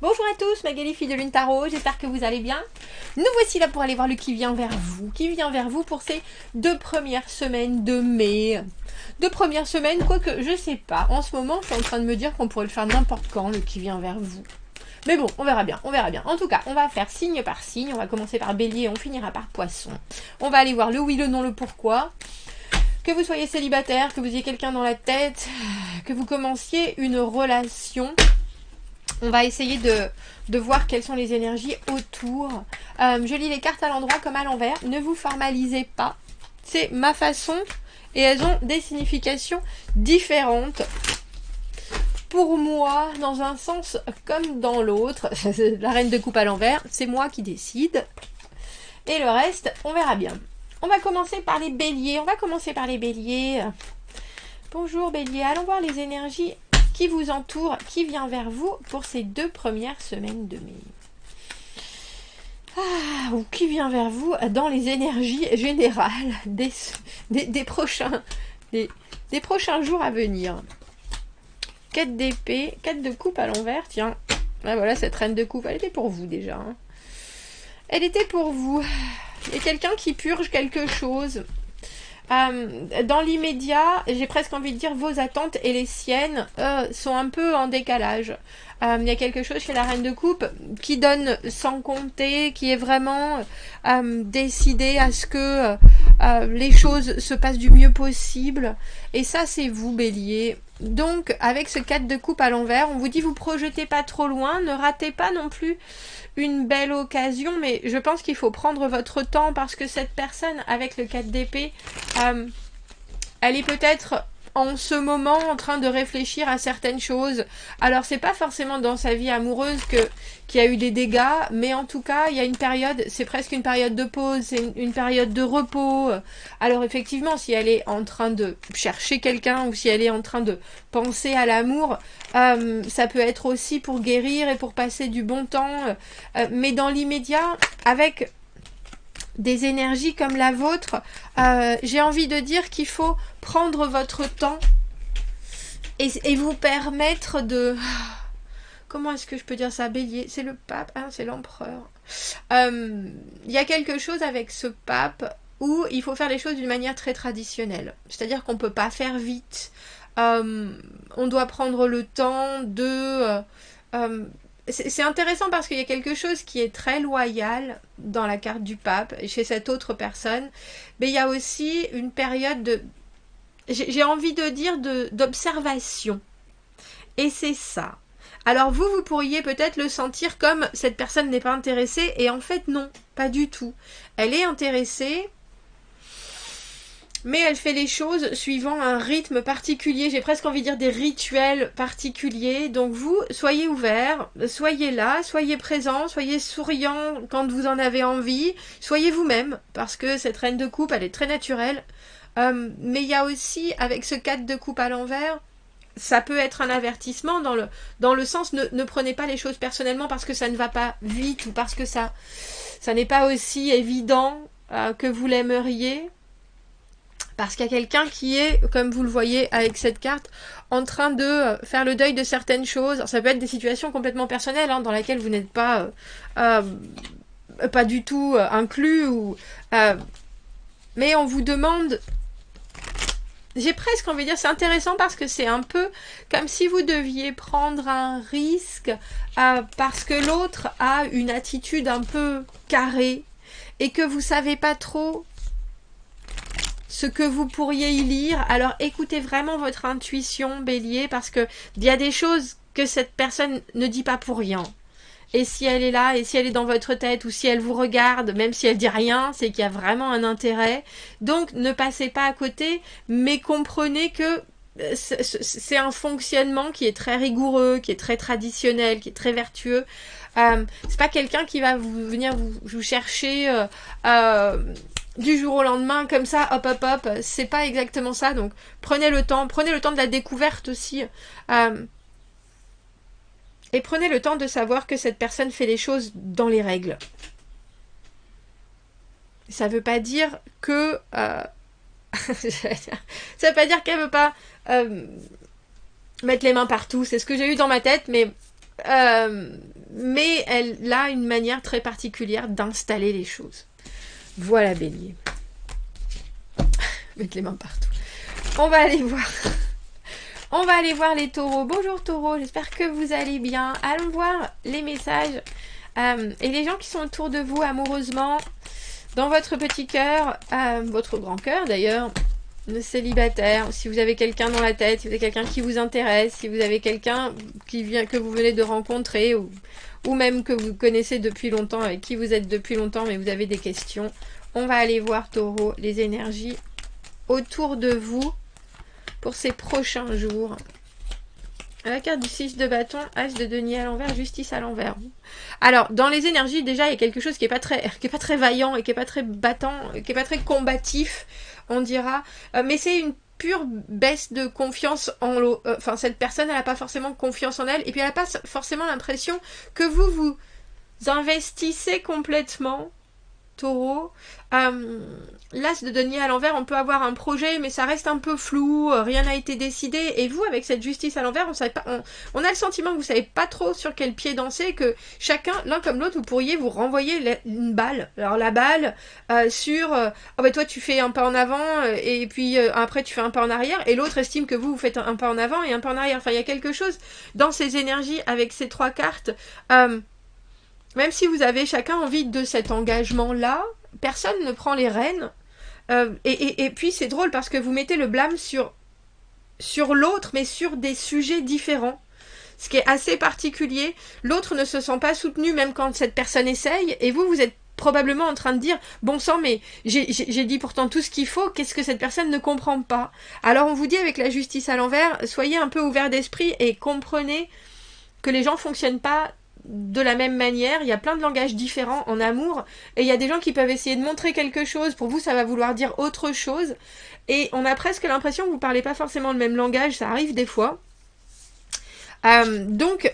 Bonjour à tous, Magali, fille de Lune Tarot, j'espère que vous allez bien. Nous voici là pour aller voir le qui vient vers vous. Qui vient vers vous pour ces 2 premières semaines de mai. 2 premières semaines, quoique je sais pas. En ce moment, je suis en train de me dire qu'on pourrait le faire n'importe quand, le qui vient vers vous. Mais bon, on verra bien, on verra bien. En tout cas, on va faire signe par signe. On va commencer par Bélier et on finira par Poisson. On va aller voir le oui, le non, le pourquoi. Que vous soyez célibataire, que vous ayez quelqu'un dans la tête, que vous commenciez une relation. On va essayer de voir quelles sont les énergies autour. Je lis les cartes à l'endroit comme à l'envers. Ne vous formalisez pas. C'est ma façon et elles ont des significations différentes. Pour moi, dans un sens comme dans l'autre, la reine de coupe à l'envers, c'est moi qui décide. Et le reste, on verra bien. On va commencer par les béliers. Bonjour bélier, allons voir les énergies qui vous entoure, qui vient vers vous pour ces 2 premières semaines de mai. Ou qui vient vers vous dans les énergies générales des prochains jours à venir. 4 d'épée, 4 de coupe à l'envers, tiens. Ah, voilà, cette reine de coupe, elle était pour vous déjà. Hein. Elle était pour vous. Il y a quelqu'un qui purge quelque chose. Dans l'immédiat, j'ai presque envie de dire vos attentes et les siennes sont un peu en décalage. Il y a quelque chose chez la reine de coupe qui donne sans compter, qui est vraiment décidé à ce que les choses se passent du mieux possible. Et ça, c'est vous, bélier. Donc, avec ce 4 de coupe à l'envers, on vous dit vous projetez pas trop loin, ne ratez pas non plus une belle occasion, mais je pense qu'il faut prendre votre temps parce que cette personne avec le 4 d'épée, elle est peut-être en ce moment en train de réfléchir à certaines choses. Alors c'est pas forcément dans sa vie amoureuse qu'il y a eu des dégâts, mais en tout cas il y a une période, c'est presque une période de pause, c'est une période de repos. Alors effectivement, si elle est en train de chercher quelqu'un ou si elle est en train de penser à l'amour, ça peut être aussi pour guérir et pour passer du bon temps, mais dans l'immédiat, avec des énergies comme la vôtre, j'ai envie de dire qu'il faut prendre votre temps et vous permettre de... Comment est-ce que je peux dire ça, bélier? C'est le pape, hein, c'est l'empereur. Il y a quelque chose avec ce pape où il faut faire les choses d'une manière très traditionnelle. C'est-à-dire qu'on ne peut pas faire vite. On doit prendre le temps de... c'est intéressant parce qu'il y a quelque chose qui est très loyal dans la carte du pape et chez cette autre personne, mais il y a aussi une période de, j'ai envie de dire, d'observation. Et c'est ça. Alors vous pourriez peut-être le sentir comme cette personne n'est pas intéressée, et en fait non, pas du tout. Elle est intéressée, mais elle fait les choses suivant un rythme particulier. J'ai presque envie de dire des rituels particuliers. Donc vous, soyez ouverts, soyez là, soyez présents, soyez souriants quand vous en avez envie. Soyez vous-même, parce que cette reine de coupe, elle est très naturelle. Mais il y a aussi, avec ce 4 de coupe à l'envers, ça peut être un avertissement dans le sens ne prenez pas les choses personnellement parce que ça ne va pas vite ou parce que ça n'est pas aussi évident que vous l'aimeriez. Parce qu'il y a quelqu'un qui est, comme vous le voyez avec cette carte, en train de faire le deuil de certaines choses. Alors, ça peut être des situations complètement personnelles, hein, dans lesquelles vous n'êtes pas du tout inclus. Mais on vous demande... J'ai presque envie de dire, c'est intéressant parce que c'est un peu comme si vous deviez prendre un risque parce que l'autre a une attitude un peu carrée et que vous savez pas trop ce que vous pourriez y lire. Alors écoutez vraiment votre intuition, bélier, parce que il y a des choses que cette personne ne dit pas pour rien. Et si elle est là, et si elle est dans votre tête, ou si elle vous regarde, même si elle dit rien, c'est qu'il y a vraiment un intérêt. Donc ne passez pas à côté, mais comprenez que c'est un fonctionnement qui est très rigoureux, qui est très traditionnel, qui est très vertueux. C'est pas quelqu'un qui va venir vous chercher du jour au lendemain, comme ça, hop, hop, hop. C'est pas exactement ça. Donc prenez le temps de la découverte aussi. Et prenez le temps de savoir que cette personne fait les choses dans les règles. Ça veut pas dire que... ça veut pas dire qu'elle veut pas mettre les mains partout. C'est ce que j'ai eu dans ma tête, mais mais elle a une manière très particulière d'installer les choses. Voilà, Bélier. Mettre les mains partout. On va aller voir. On va aller voir les taureaux. Bonjour taureaux, j'espère que vous allez bien. Allons voir les messages. Et les gens qui sont autour de vous amoureusement, dans votre petit cœur, votre grand cœur d'ailleurs, le célibataire, si vous avez quelqu'un dans la tête, si vous avez quelqu'un qui vous intéresse, si vous avez quelqu'un que vous venez de rencontrer, ou même que vous connaissez depuis longtemps, avec qui vous êtes depuis longtemps, mais vous avez des questions, on va aller voir taureau, les énergies autour de vous pour ces prochains jours. À la carte du 6 de bâton, As de denier à l'envers, justice à l'envers. Alors, dans les énergies, déjà, il y a quelque chose qui est pas très vaillant et qui est pas très battant, qui est pas très combatif, on dira. Mais c'est une pure baisse de confiance en l'eau. Enfin, cette personne, elle n'a pas forcément confiance en elle. Et puis, elle n'a pas forcément l'impression que vous vous investissez complètement, taureau. L'as de denier à l'envers, on peut avoir un projet, mais ça reste un peu flou, rien n'a été décidé. Et vous, avec cette justice à l'envers, on a le sentiment que vous savez pas trop sur quel pied danser, que chacun, l'un comme l'autre, vous pourriez vous renvoyer une balle. Alors la balle sur, oh ben toi tu fais un pas en avant, et puis après tu fais un pas en arrière, et l'autre estime que vous faites un pas en avant et un pas en arrière. Enfin, il y a quelque chose dans ces énergies avec ces trois cartes. Même si vous avez chacun envie de cet engagement-là, personne ne prend les rênes. Et puis c'est drôle parce que vous mettez le blâme sur l'autre, mais sur des sujets différents. Ce qui est assez particulier. L'autre ne se sent pas soutenu même quand cette personne essaye. Et vous êtes probablement en train de dire « Bon sang, mais j'ai dit pourtant tout ce qu'il faut, qu'est-ce que cette personne ne comprend pas ?» Alors on vous dit avec la justice à l'envers, soyez un peu ouverts d'esprit et comprenez que les gens ne fonctionnent pas de la même manière, il y a plein de langages différents en amour, et il y a des gens qui peuvent essayer de montrer quelque chose, pour vous ça va vouloir dire autre chose, et on a presque l'impression que vous parlez pas forcément le même langage, ça arrive des fois. Donc,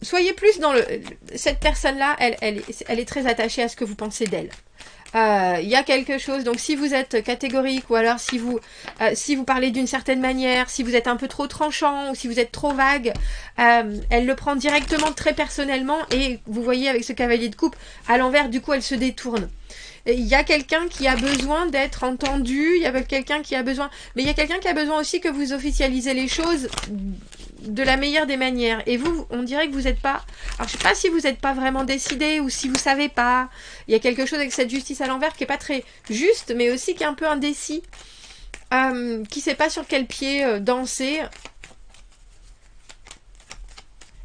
soyez plus dans cette personne-là, elle est très attachée à ce que vous pensez d'elle. Il y a quelque chose, donc si vous êtes catégorique ou alors si vous parlez d'une certaine manière, si vous êtes un peu trop tranchant ou si vous êtes trop vague, elle le prend directement très personnellement et vous voyez avec ce cavalier de coupe à l'envers, du coup elle se détourne. Il y a quelqu'un qui a besoin d'être entendu, il y a quelqu'un qui a besoin, mais il y a quelqu'un qui a besoin aussi que vous officialisez les choses de la meilleure des manières. Et vous, on dirait que vous n'êtes pas... Alors, je sais pas si vous n'êtes pas vraiment décidé ou si vous savez pas. Il y a quelque chose avec cette justice à l'envers qui est pas très juste, mais aussi qui est un peu indécis. Qui sait pas sur quel pied danser.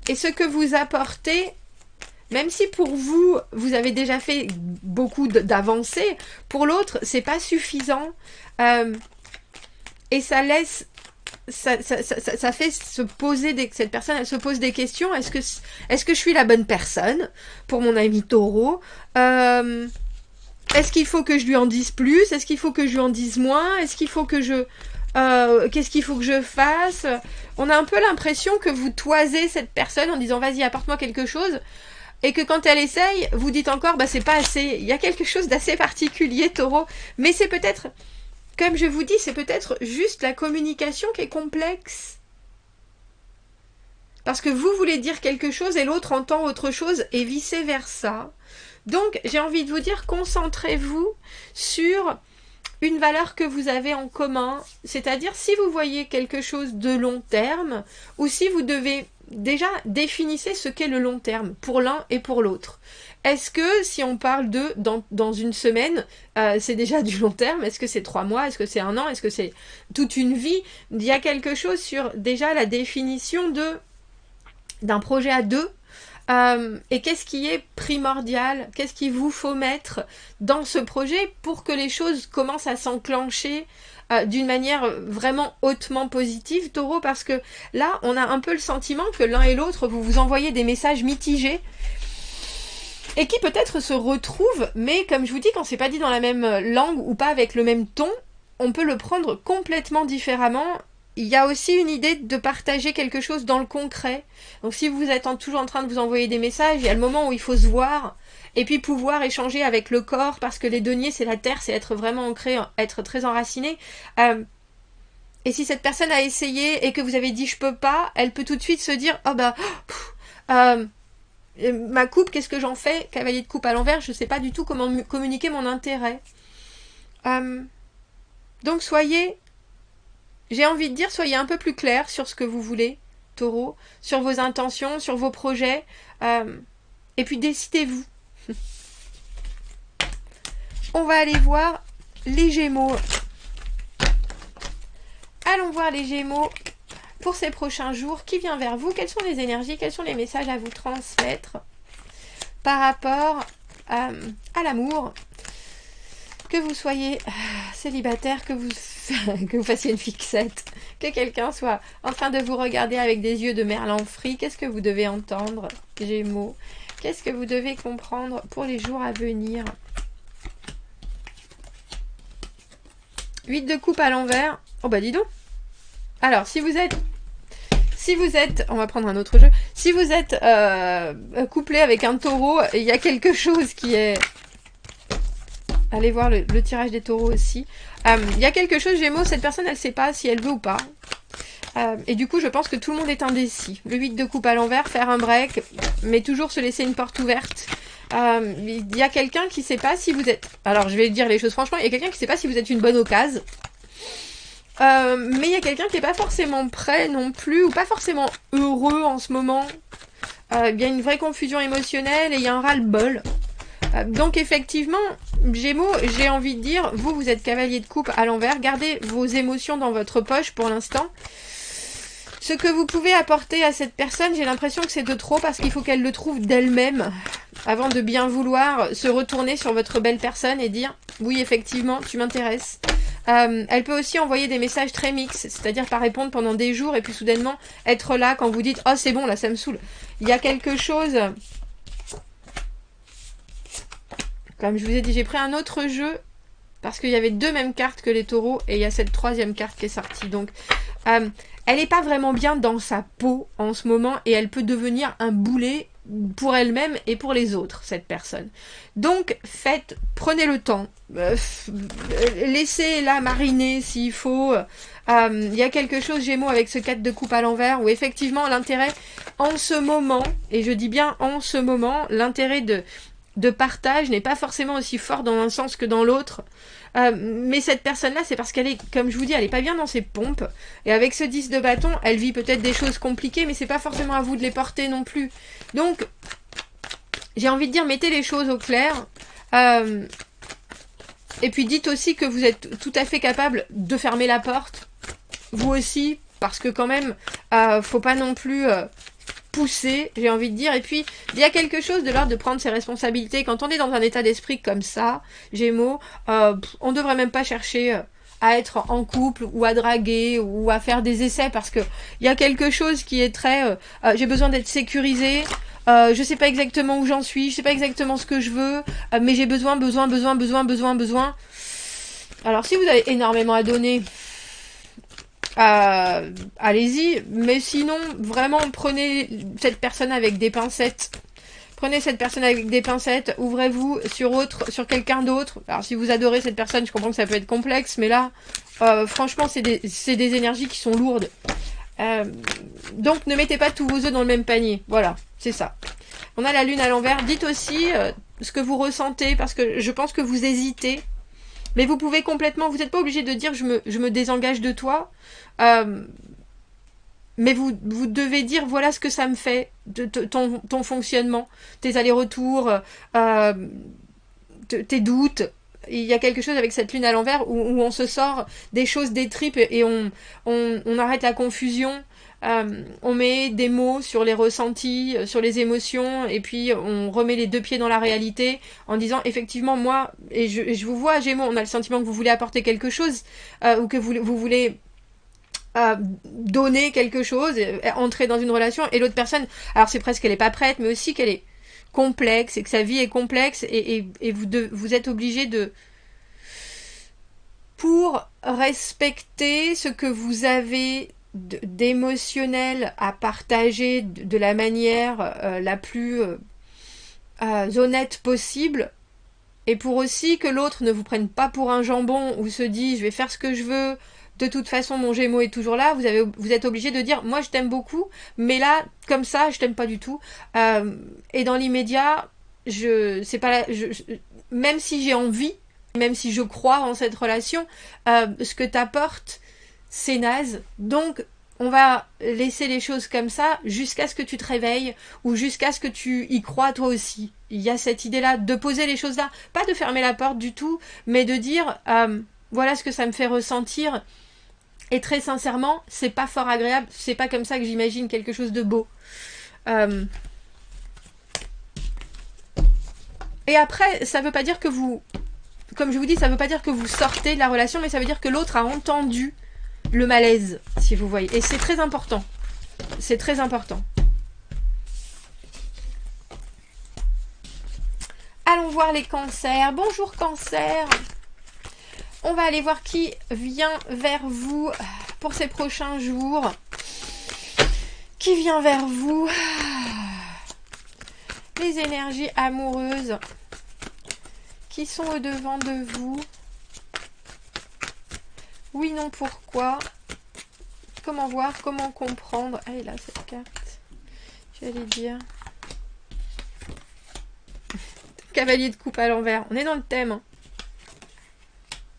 Et ce que vous apportez, même si pour vous, vous avez déjà fait beaucoup d'avancées, pour l'autre, c'est pas suffisant. Et ça laisse... Ça fait se poser cette personne, elle se pose des questions. Est-ce que je suis la bonne personne pour mon ami taureau? Est-ce qu'il faut que je lui en dise plus? Est-ce qu'il faut que je lui en dise moins? Est-ce qu'il faut que qu'est-ce qu'il faut que je fasse? On a un peu l'impression que vous toisez cette personne en disant vas-y, apporte-moi quelque chose. Et que quand elle essaye, vous dites encore bah c'est pas assez. Il y a quelque chose d'assez particulier, taureau. Mais c'est peut-être... Comme je vous dis, c'est peut-être juste la communication qui est complexe. Parce que vous voulez dire quelque chose et l'autre entend autre chose et vice-versa. Donc, j'ai envie de vous dire, concentrez-vous sur une valeur que vous avez en commun. C'est-à-dire, si vous voyez quelque chose de long terme ou si vous devez... Déjà, définissez ce qu'est le long terme pour l'un et pour l'autre. Est-ce que si on parle de dans une semaine, c'est déjà du long terme? Est-ce que c'est 3 mois? Est-ce que c'est 1 an? Est-ce que c'est toute une vie? Il y a quelque chose sur déjà la définition d'un projet à deux. Et qu'est-ce qui est primordial? Qu'est-ce qu'il vous faut mettre dans ce projet pour que les choses commencent à s'enclencher d'une manière vraiment hautement positive, taureau? Parce que là, on a un peu le sentiment que l'un et l'autre, vous vous envoyez des messages mitigés et qui peut-être se retrouvent, mais comme je vous dis, quand c'est pas dit dans la même langue ou pas avec le même ton, on peut le prendre complètement différemment. Il y a aussi une idée de partager quelque chose dans le concret. Donc si vous êtes toujours en train de vous envoyer des messages, il y a le moment où il faut se voir et puis pouvoir échanger avec le corps, parce que les deniers, c'est la terre, c'est être vraiment ancré, être très enraciné. Et si cette personne a essayé et que vous avez dit je peux pas, elle peut tout de suite se dire oh bah ma coupe, qu'est-ce que j'en fais? Cavalier de coupe à l'envers, je sais pas du tout comment communiquer mon intérêt. Donc j'ai envie de dire, soyez un peu plus clair sur ce que vous voulez, Taureau, sur vos intentions, sur vos projets, et puis décidez-vous. On va aller voir les Gémeaux. Allons voir les Gémeaux pour ces prochains jours. Qui vient vers vous? Quelles sont les énergies? Quels sont les messages à vous transmettre par rapport à l'amour? Que vous soyez célibataire, que vous fassiez une fixette, que quelqu'un soit en train de vous regarder avec des yeux de merlan frit, qu'est-ce que vous devez entendre, Gémeaux? Qu'est-ce que vous devez comprendre pour les jours à venir? 8 de coupe à l'envers. Oh bah dis donc. Alors, si vous êtes, on va prendre un autre jeu, si vous êtes couplé avec un taureau, il y a quelque chose qui est... Allez voir le tirage des taureaux aussi. Il y a quelque chose, Gémeaux, cette personne, elle ne sait pas si elle veut ou pas. Et du coup, je pense que tout le monde est indécis. Le 8 de coupe à l'envers, faire un break, mais toujours se laisser une porte ouverte. Il y a quelqu'un qui ne sait pas si vous êtes... Alors, je vais dire les choses franchement, il y a quelqu'un qui ne sait pas si vous êtes une bonne occasion. Mais il y a quelqu'un qui n'est pas forcément prêt non plus, ou pas forcément heureux en ce moment. Il y a une vraie confusion émotionnelle et il y a un ras-le-bol. Donc effectivement, Gémeaux, j'ai envie de dire, vous êtes cavalier de coupe à l'envers, gardez vos émotions dans votre poche pour l'instant. Ce que vous pouvez apporter à cette personne, j'ai l'impression que c'est de trop parce qu'il faut qu'elle le trouve d'elle-même avant de bien vouloir se retourner sur votre belle personne et dire « Oui, effectivement, tu m'intéresses ». Elle peut aussi envoyer des messages très mixtes, c'est-à-dire pas répondre pendant des jours et puis soudainement être là quand vous dites « Oh, c'est bon, là, ça me saoule ». Il y a quelque chose... Comme je vous ai dit, j'ai pris un autre jeu parce qu'il y avait 2 mêmes cartes que les taureaux et il y a cette 3e carte qui est sortie. Donc, elle n'est pas vraiment bien dans sa peau en ce moment et elle peut devenir un boulet pour elle-même et pour les autres, cette personne. Donc, prenez le temps. Laissez-la mariner s'il faut. Il y a quelque chose, Gémeaux, avec ce 4 de coupe à l'envers où effectivement l'intérêt en ce moment, et je dis bien en ce moment, l'intérêt de partage n'est pas forcément aussi fort dans un sens que dans l'autre. Mais cette personne-là, c'est parce qu'elle est, comme je vous dis, elle n'est pas bien dans ses pompes. Et avec ce 10 de bâton, elle vit peut-être des choses compliquées, mais c'est pas forcément à vous de les porter non plus. Donc, j'ai envie de dire, mettez les choses au clair. Et puis dites aussi que vous êtes tout à fait capable de fermer la porte. Vous aussi, parce que quand même, faut pas non plus... pousser, j'ai envie de dire. Et puis, il y a quelque chose de l'ordre de prendre ses responsabilités. Quand on est dans un état d'esprit comme ça, Gémeaux, on devrait même pas chercher à être en couple ou à draguer ou à faire des essais parce que il y a quelque chose qui est très... j'ai besoin d'être sécurisée. Je sais pas exactement où j'en suis, je sais pas exactement ce que je veux, mais j'ai besoin. Alors, si vous avez énormément à donner... allez-y, mais sinon, vraiment, prenez cette personne avec des pincettes. Prenez cette personne avec des pincettes, ouvrez-vous sur quelqu'un d'autre. Alors, si vous adorez cette personne, je comprends que ça peut être complexe, mais là, franchement, c'est des énergies qui sont lourdes. Donc, ne mettez pas tous vos œufs dans le même panier. Voilà, c'est ça. On a la lune à l'envers. Dites aussi ce que vous ressentez, parce que je pense que vous hésitez. Mais vous pouvez complètement, vous n'êtes pas obligé de dire je me désengage de toi. Mais vous devez dire voilà ce que ça me fait, ton fonctionnement, tes allers-retours, tes doutes. Il y a quelque chose avec cette lune à l'envers où on se sort des choses des tripes et on arrête la confusion. On met des mots sur les ressentis, sur les émotions, et puis on remet les 2 pieds dans la réalité en disant effectivement moi, et je vous vois Gémeaux, on a le sentiment que vous voulez apporter quelque chose ou que vous voulez donner quelque chose, entrer dans une relation, et l'autre personne, alors c'est presque qu'elle n'est pas prête, mais aussi qu'elle est complexe et que sa vie est complexe et vous êtes obligé de... Pour respecter ce que vous avez d'émotionnel à partager de la manière la plus honnête possible, et pour aussi que l'autre ne vous prenne pas pour un jambon ou se dit je vais faire ce que je veux de toute façon mon Gémeaux est toujours là, vous êtes obligé de dire moi je t'aime beaucoup, mais là comme ça je t'aime pas du tout. Et dans l'immédiat, même si j'ai envie, même si je crois en cette relation, ce que t'apportes c'est naze, donc on va laisser les choses comme ça jusqu'à ce que tu te réveilles ou jusqu'à ce que tu y crois toi aussi. Il y a cette idée-là de poser les choses là, pas de fermer la porte du tout, mais de dire voilà ce que ça me fait ressentir. Et très sincèrement, c'est pas fort agréable, c'est pas comme ça que j'imagine quelque chose de beau. Et après, ça veut pas dire que vous, comme je vous dis, ça veut pas dire que vous sortez de la relation, mais ça veut dire que l'autre a entendu le malaise, si vous voyez. Et c'est très important. C'est très important. Allons voir les cancers. Bonjour cancer. On va aller voir qui vient vers vous pour ces prochains jours. Qui vient vers vous? Les énergies amoureuses qui sont au-devant de vous. Oui, non, pourquoi? Comment voir? Comment comprendre? Ah, et là, cette carte. J'allais dire. Cavalier de coupe à l'envers. On est dans le thème.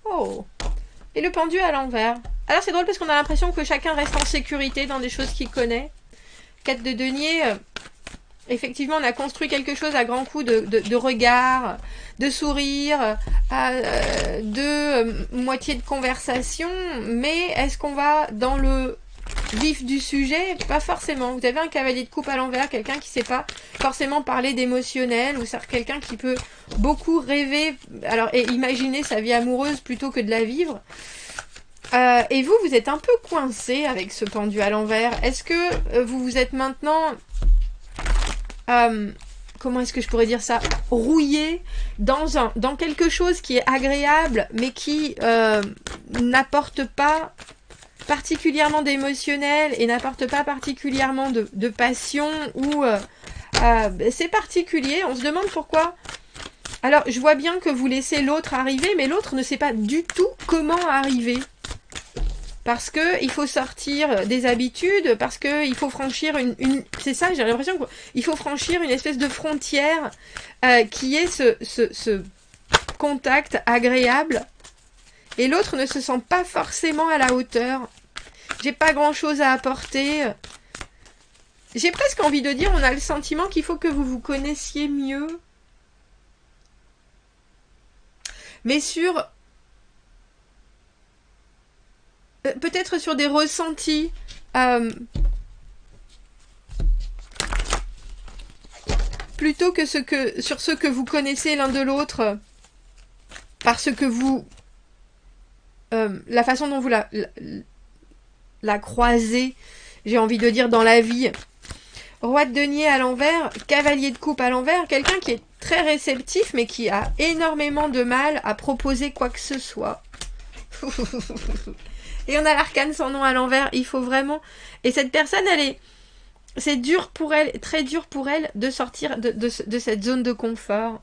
Oh. Et le pendu à l'envers. Alors, c'est drôle parce qu'on a l'impression que chacun reste en sécurité dans des choses qu'il connaît. 4 de denier. Effectivement, on a construit quelque chose à grands coups de regard, de sourire, de moitié de conversation. Mais est-ce qu'on va dans le vif du sujet? Pas forcément. Vous avez un cavalier de coupe à l'envers, quelqu'un qui ne sait pas forcément parler d'émotionnel, ou c'est quelqu'un qui peut beaucoup rêver, alors et imaginer sa vie amoureuse plutôt que de la vivre. Et vous êtes un peu coincé avec ce pendu à l'envers. Est-ce que vous vous êtes maintenant... comment est-ce que je pourrais dire ça, rouillé dans quelque chose qui est agréable mais qui n'apporte pas particulièrement d'émotionnel et n'apporte pas particulièrement de passion, ou c'est particulier, on se demande pourquoi. Alors je vois bien que vous laissez l'autre arriver, mais l'autre ne sait pas du tout comment arriver. Parce que il faut sortir des habitudes, parce que il faut franchir c'est ça, j'ai l'impression qu'il faut franchir une espèce de frontière qui est ce contact agréable, et l'autre ne se sent pas forcément à la hauteur. J'ai pas grand chose à apporter. J'ai presque envie de dire, on a le sentiment qu'il faut que vous vous connaissiez mieux. Mais sur... peut-être sur des ressentis plutôt que sur ce que vous connaissez l'un de l'autre, parce que vous la façon dont vous la croisez, j'ai envie de dire, dans la vie. Roi de denier à l'envers, cavalier de coupe à l'envers, quelqu'un qui est très réceptif mais qui a énormément de mal à proposer quoi que ce soit. Et on a l'arcane sans nom à l'envers, il faut vraiment... Et cette personne, c'est dur pour elle, très dur pour elle de sortir de cette zone de confort.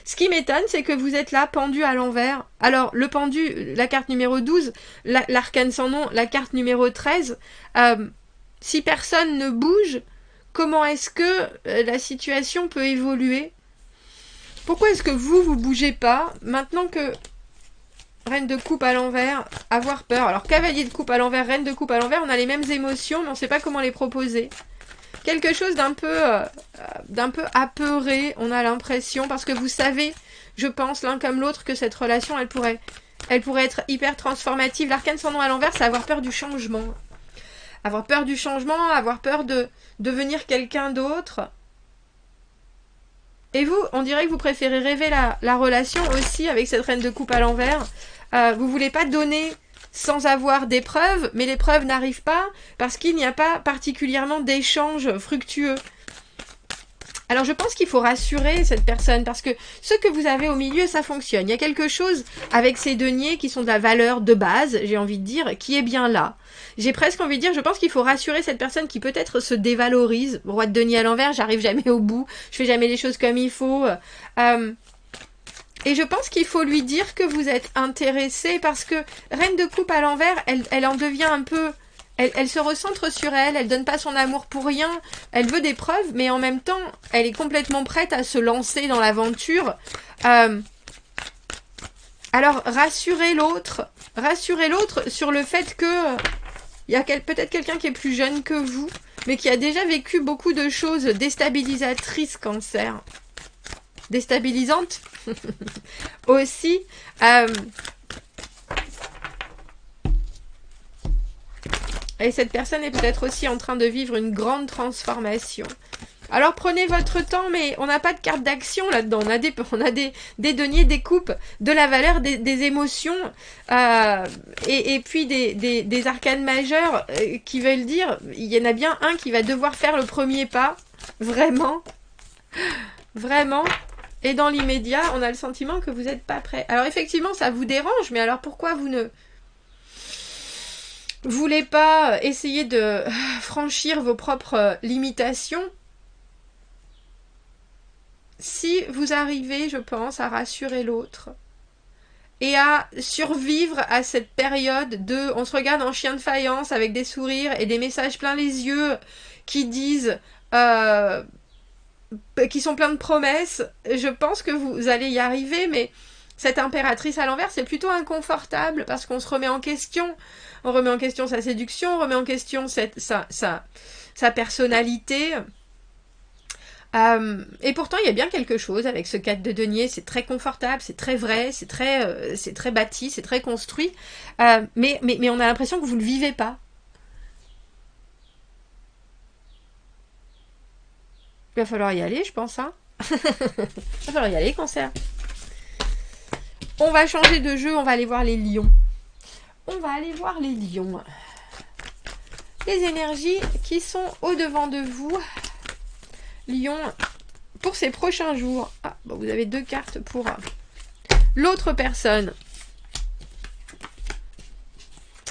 Ce qui m'étonne, c'est que vous êtes là, pendu à l'envers. Alors, le pendu, la carte numéro 12, l'arcane sans nom, la carte numéro 13, si personne ne bouge, comment est-ce que la situation peut évoluer? Pourquoi est-ce que vous bougez pas, maintenant que... Reine de coupe à l'envers, avoir peur. Alors, cavalier de coupe à l'envers, reine de coupe à l'envers, on a les mêmes émotions, mais on ne sait pas comment les proposer. Quelque chose d'un peu apeuré, on a l'impression, parce que vous savez, je pense, l'un comme l'autre, que cette relation, elle pourrait être hyper transformative. L'arcane sans nom à l'envers, c'est avoir peur du changement. Avoir peur du changement, avoir peur de devenir quelqu'un d'autre. Et vous, on dirait que vous préférez rêver la relation aussi avec cette reine de coupe à l'envers. Vous voulez pas donner sans avoir des preuves, mais les preuves n'arrivent pas parce qu'il n'y a pas particulièrement d'échanges fructueux. Alors je pense qu'il faut rassurer cette personne, parce que ce que vous avez au milieu, ça fonctionne. Il y a quelque chose avec ces deniers qui sont de la valeur de base, j'ai envie de dire, qui est bien là. J'ai presque envie de dire, je pense qu'il faut rassurer cette personne qui peut-être se dévalorise. Roi de denier à l'envers, j'arrive jamais au bout, je fais jamais les choses comme il faut. Et je pense qu'il faut lui dire que vous êtes intéressé parce que Reine de coupe à l'envers, elle en devient un peu... Elle se recentre sur elle, elle donne pas son amour pour rien, elle veut des preuves, mais en même temps, elle est complètement prête à se lancer dans l'aventure. Alors, rassurez l'autre sur le fait que il y a peut-être quelqu'un qui est plus jeune que vous, mais qui a déjà vécu beaucoup de choses déstabilisatrices, Cancer. Déstabilisantes aussi. Et cette personne est peut-être aussi en train de vivre une grande transformation. Alors prenez votre temps, mais on n'a pas de carte d'action là-dedans. On a des deniers, des coupes, de la valeur, des émotions, et puis des arcanes majeurs qui veulent dire, il y en a bien un qui va devoir faire le premier pas, vraiment, vraiment. Et dans l'immédiat, on a le sentiment que vous n'êtes pas prêt. Alors effectivement, ça vous dérange, mais alors pourquoi vous ne voulez pas essayer de franchir vos propres limitations? Si vous arrivez, je pense, à rassurer l'autre et à survivre à cette période de on se regarde en chien de faïence avec des sourires et des messages plein les yeux qui disent qui sont pleins de promesses, je pense que vous allez y arriver, mais cette impératrice à l'envers, c'est plutôt inconfortable parce qu'on se remet en question. On remet en question sa séduction, on remet en question sa personnalité. Et pourtant, il y a bien quelque chose avec ce 4 de denier. C'est très confortable, c'est très vrai, c'est très bâti, c'est très construit. Mais on a l'impression que vous ne le vivez pas. Il va falloir y aller, je pense. Hein. Il va falloir y aller, Cancer. On va changer de jeu, on va aller voir les lions. On va aller voir les lions. Les énergies qui sont au-devant de vous. Lion, pour ces prochains jours. Ah, bon, vous avez 2 cartes pour l'autre personne.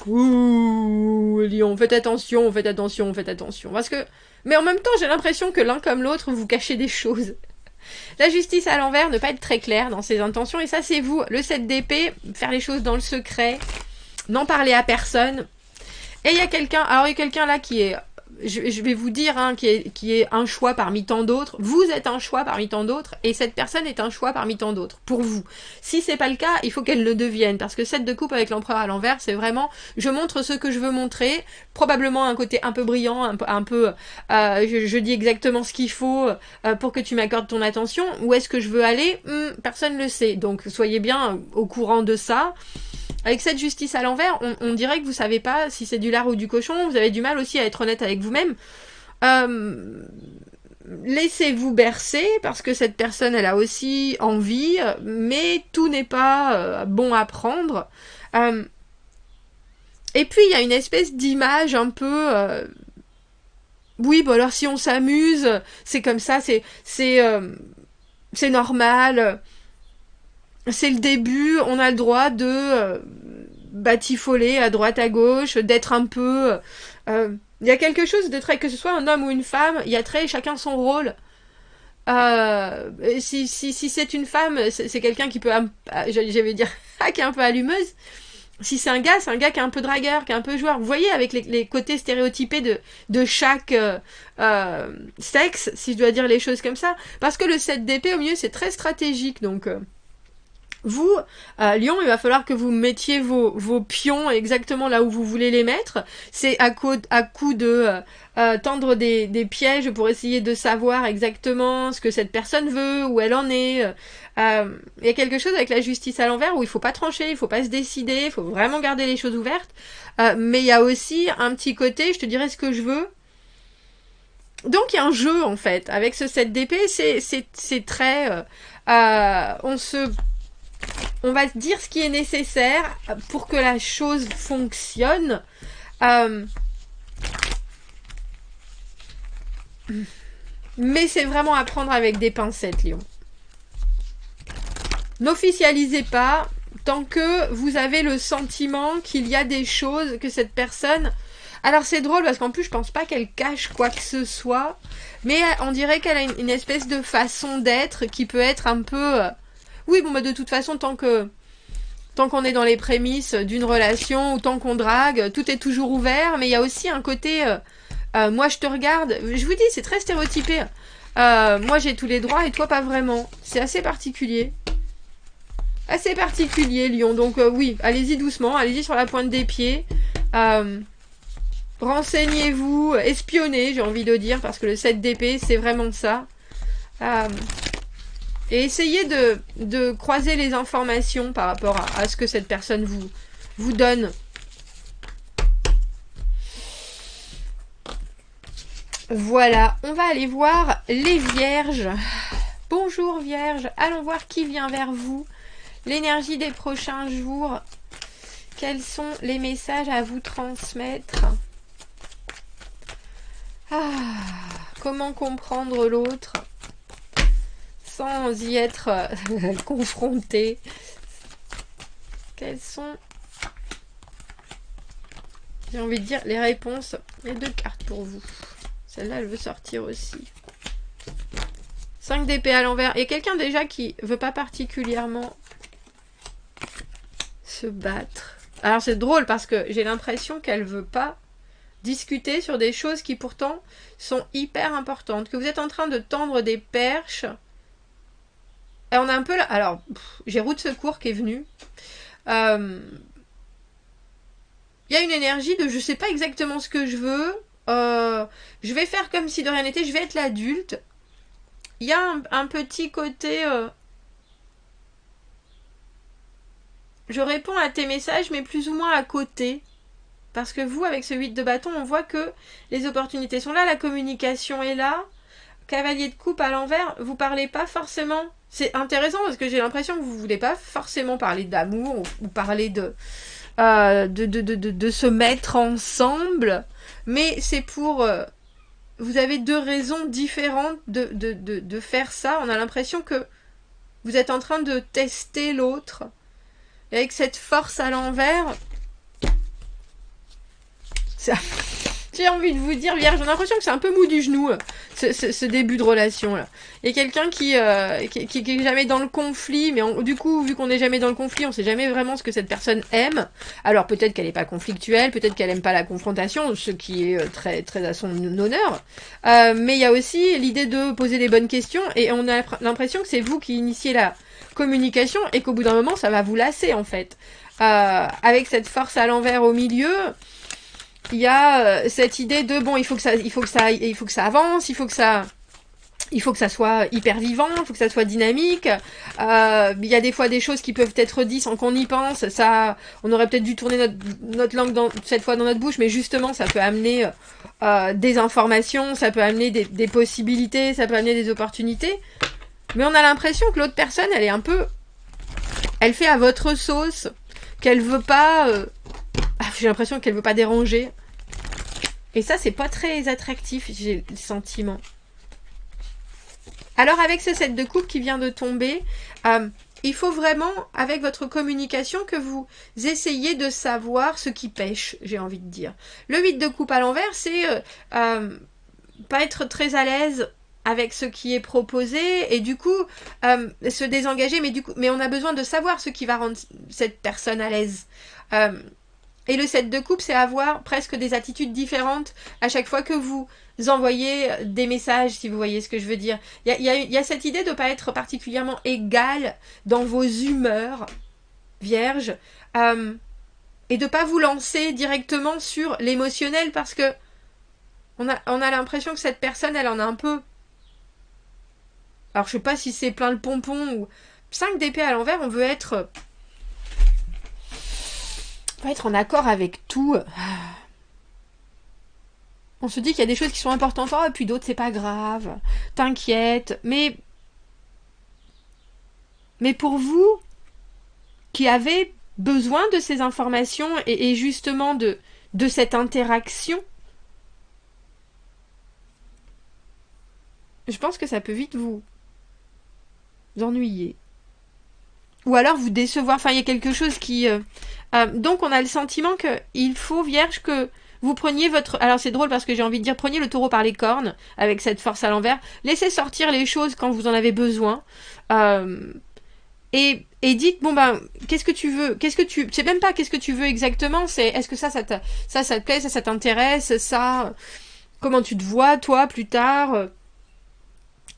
Ouh, Lion, faites attention, faites attention, faites attention. Parce que, mais en même temps, j'ai l'impression que l'un comme l'autre, vous cachez des choses. La justice à l'envers, ne pas être très clair dans ses intentions. Et ça, c'est vous. Le 7 d'épée, faire les choses dans le secret. N'en parler à personne. Et il y a quelqu'un, alors il y a quelqu'un là qui est... Je vais vous dire, hein, qui est un choix parmi tant d'autres. Vous êtes un choix parmi tant d'autres, et cette personne est un choix parmi tant d'autres, pour vous. Si c'est pas le cas, il faut qu'elle le devienne, parce que 7 de coupe avec l'empereur à l'envers, c'est vraiment, je montre ce que je veux montrer, probablement un côté un peu brillant, un peu je dis exactement ce qu'il faut pour que tu m'accordes ton attention. Où est-ce que je veux aller? Personne ne le sait, donc soyez bien au courant de ça. Avec cette justice à l'envers, on dirait que vous savez pas si c'est du lard ou du cochon. Vous avez du mal aussi à être honnête avec vous-même. Laissez-vous bercer, parce que cette personne, elle a aussi envie, mais tout n'est pas bon à prendre. Et puis, il y a une espèce d'image un peu... oui, bon alors si on s'amuse, c'est comme ça, c'est normal... C'est le début, on a le droit de batifoler à droite à gauche, d'être un peu... Il y a quelque chose de très... Que ce soit un homme ou une femme, il y a très chacun son rôle. Si c'est une femme, c'est quelqu'un qui peut... J'allais dire, qui est un peu allumeuse. Si c'est un gars qui est un peu dragueur, qui est un peu joueur. Vous voyez, avec les côtés stéréotypés de chaque sexe, si je dois dire les choses comme ça. Parce que le 7 d'épée, au milieu, c'est très stratégique, donc... Vous, Lion, il va falloir que vous mettiez vos pions exactement là où vous voulez les mettre. C'est à coup de tendre des pièges pour essayer de savoir exactement ce que cette personne veut, où elle en est. Il y a quelque chose avec la justice à l'envers où il faut pas trancher, il faut pas se décider, il faut vraiment garder les choses ouvertes. Mais il y a aussi un petit côté, je te dirais ce que je veux. Donc il y a un jeu en fait. Avec ce 7 d'épée, c'est très... On va dire ce qui est nécessaire pour que la chose fonctionne. Mais c'est vraiment à prendre avec des pincettes, Lion. N'officialisez pas tant que vous avez le sentiment qu'il y a des choses que cette personne... Alors c'est drôle parce qu'en plus je pense pas qu'elle cache quoi que ce soit, mais on dirait qu'elle a une espèce de façon d'être qui peut être un peu... Oui, bon, bah, de toute façon, tant qu'on est dans les prémices d'une relation ou tant qu'on drague, tout est toujours ouvert. Mais il y a aussi un côté, moi je te regarde. Je vous dis, c'est très stéréotypé. Moi j'ai tous les droits et toi pas vraiment. C'est assez particulier. Assez particulier, Lion. Donc oui, allez-y doucement, allez-y sur la pointe des pieds. Renseignez-vous, espionnez, j'ai envie de dire, parce que le 7 d'épée, c'est vraiment ça. Et essayez de croiser les informations par rapport à ce que cette personne vous donne. Voilà, on va aller voir les vierges. Bonjour vierges, allons voir qui vient vers vous. L'énergie des prochains jours. Quels sont les messages à vous transmettre? Comment comprendre l'autre sans y être confronté? Quelles sont, j'ai envie de dire, les réponses? Les 2 cartes pour vous. Celle-là, elle veut sortir aussi. 5 d'épée à l'envers. Il y a quelqu'un déjà qui veut pas particulièrement se battre. Alors c'est drôle parce que j'ai l'impression qu'elle veut pas discuter sur des choses qui pourtant sont hyper importantes. Que vous êtes en train de tendre des perches. Et on a un peu là. Alors, j'ai roue de secours qui est venue. Il y a une énergie de je sais pas exactement ce que je veux. Je vais faire comme si de rien n'était. Je vais être l'adulte. Il y a un petit côté. Je réponds à tes messages, mais plus ou moins à côté. Parce que vous, avec ce 8 de bâton, on voit que les opportunités sont là, la communication est là. Cavalier de coupe à l'envers, vous parlez pas forcément. C'est intéressant parce que j'ai l'impression que vous voulez pas forcément parler d'amour ou parler de se mettre ensemble. Mais c'est pour... vous avez 2 raisons différentes de faire ça. On a l'impression que vous êtes en train de tester l'autre. Et avec cette force à l'envers, ça... j'ai envie de vous dire, Vierge, j'ai l'impression que c'est un peu mou du genou, ce début de relation là. Il y a quelqu'un qui est jamais dans le conflit, mais du coup, vu qu'on n'est jamais dans le conflit, on sait jamais vraiment ce que cette personne aime. Alors peut-être qu'elle n'est pas conflictuelle, peut-être qu'elle aime pas la confrontation, ce qui est très, très à son honneur. Mais il y a aussi l'idée de poser des bonnes questions, et on a l'impression que c'est vous qui initiez la communication, et qu'au bout d'un moment, ça va vous lasser en fait. Avec cette force à l'envers au milieu, il y a cette idée de bon, il faut que ça avance, il faut que ça soit hyper vivant, il faut que ça soit dynamique. Il y a des fois des choses qui peuvent être dites sans qu'on y pense. Ça, on aurait peut-être dû tourner notre langue cette fois dans notre bouche, mais justement, ça peut amener des informations, ça peut amener des possibilités, ça peut amener des opportunités. Mais on a l'impression que l'autre personne, elle fait à votre sauce, qu'elle veut pas... j'ai l'impression qu'elle veut pas déranger. Et ça, c'est pas très attractif, j'ai le sentiment. Alors, avec ce 7 de coupe qui vient de tomber, il faut vraiment, avec votre communication, que vous essayiez de savoir ce qui pêche, j'ai envie de dire. Le 8 de coupe à l'envers, c'est pas être très à l'aise avec ce qui est proposé et du coup se désengager, mais on a besoin de savoir ce qui va rendre cette personne à l'aise. Et le 7 de coupe, c'est avoir presque des attitudes différentes à chaque fois que vous envoyez des messages, si vous voyez ce que je veux dire. Il y a cette idée de ne pas être particulièrement égal dans vos humeurs, vierge, et de ne pas vous lancer directement sur l'émotionnel parce que on a l'impression que cette personne, elle en a un peu... Alors, je sais pas si c'est plein le pompon ou... 5 d'épée à l'envers, on veut être en accord avec tout. On se dit qu'il y a des choses qui sont importantes, et puis d'autres, c'est pas grave. T'inquiète. Mais pour vous, qui avez besoin de ces informations et justement de cette interaction, je pense que ça peut vite vous ennuyer. Ou alors vous décevoir. Enfin, il y a quelque chose qui... donc, on a le sentiment qu'il faut, Vierge, que vous preniez votre... Alors, c'est drôle parce que j'ai envie de dire, prenez le taureau par les cornes, avec cette force à l'envers. Laissez sortir les choses quand vous en avez besoin. Et dites, bon ben, qu'est-ce que tu veux? C'est même pas qu'est-ce que tu veux exactement, c'est est-ce que ça te plaît, ça t'intéresse, ça, comment tu te vois, toi, plus tard?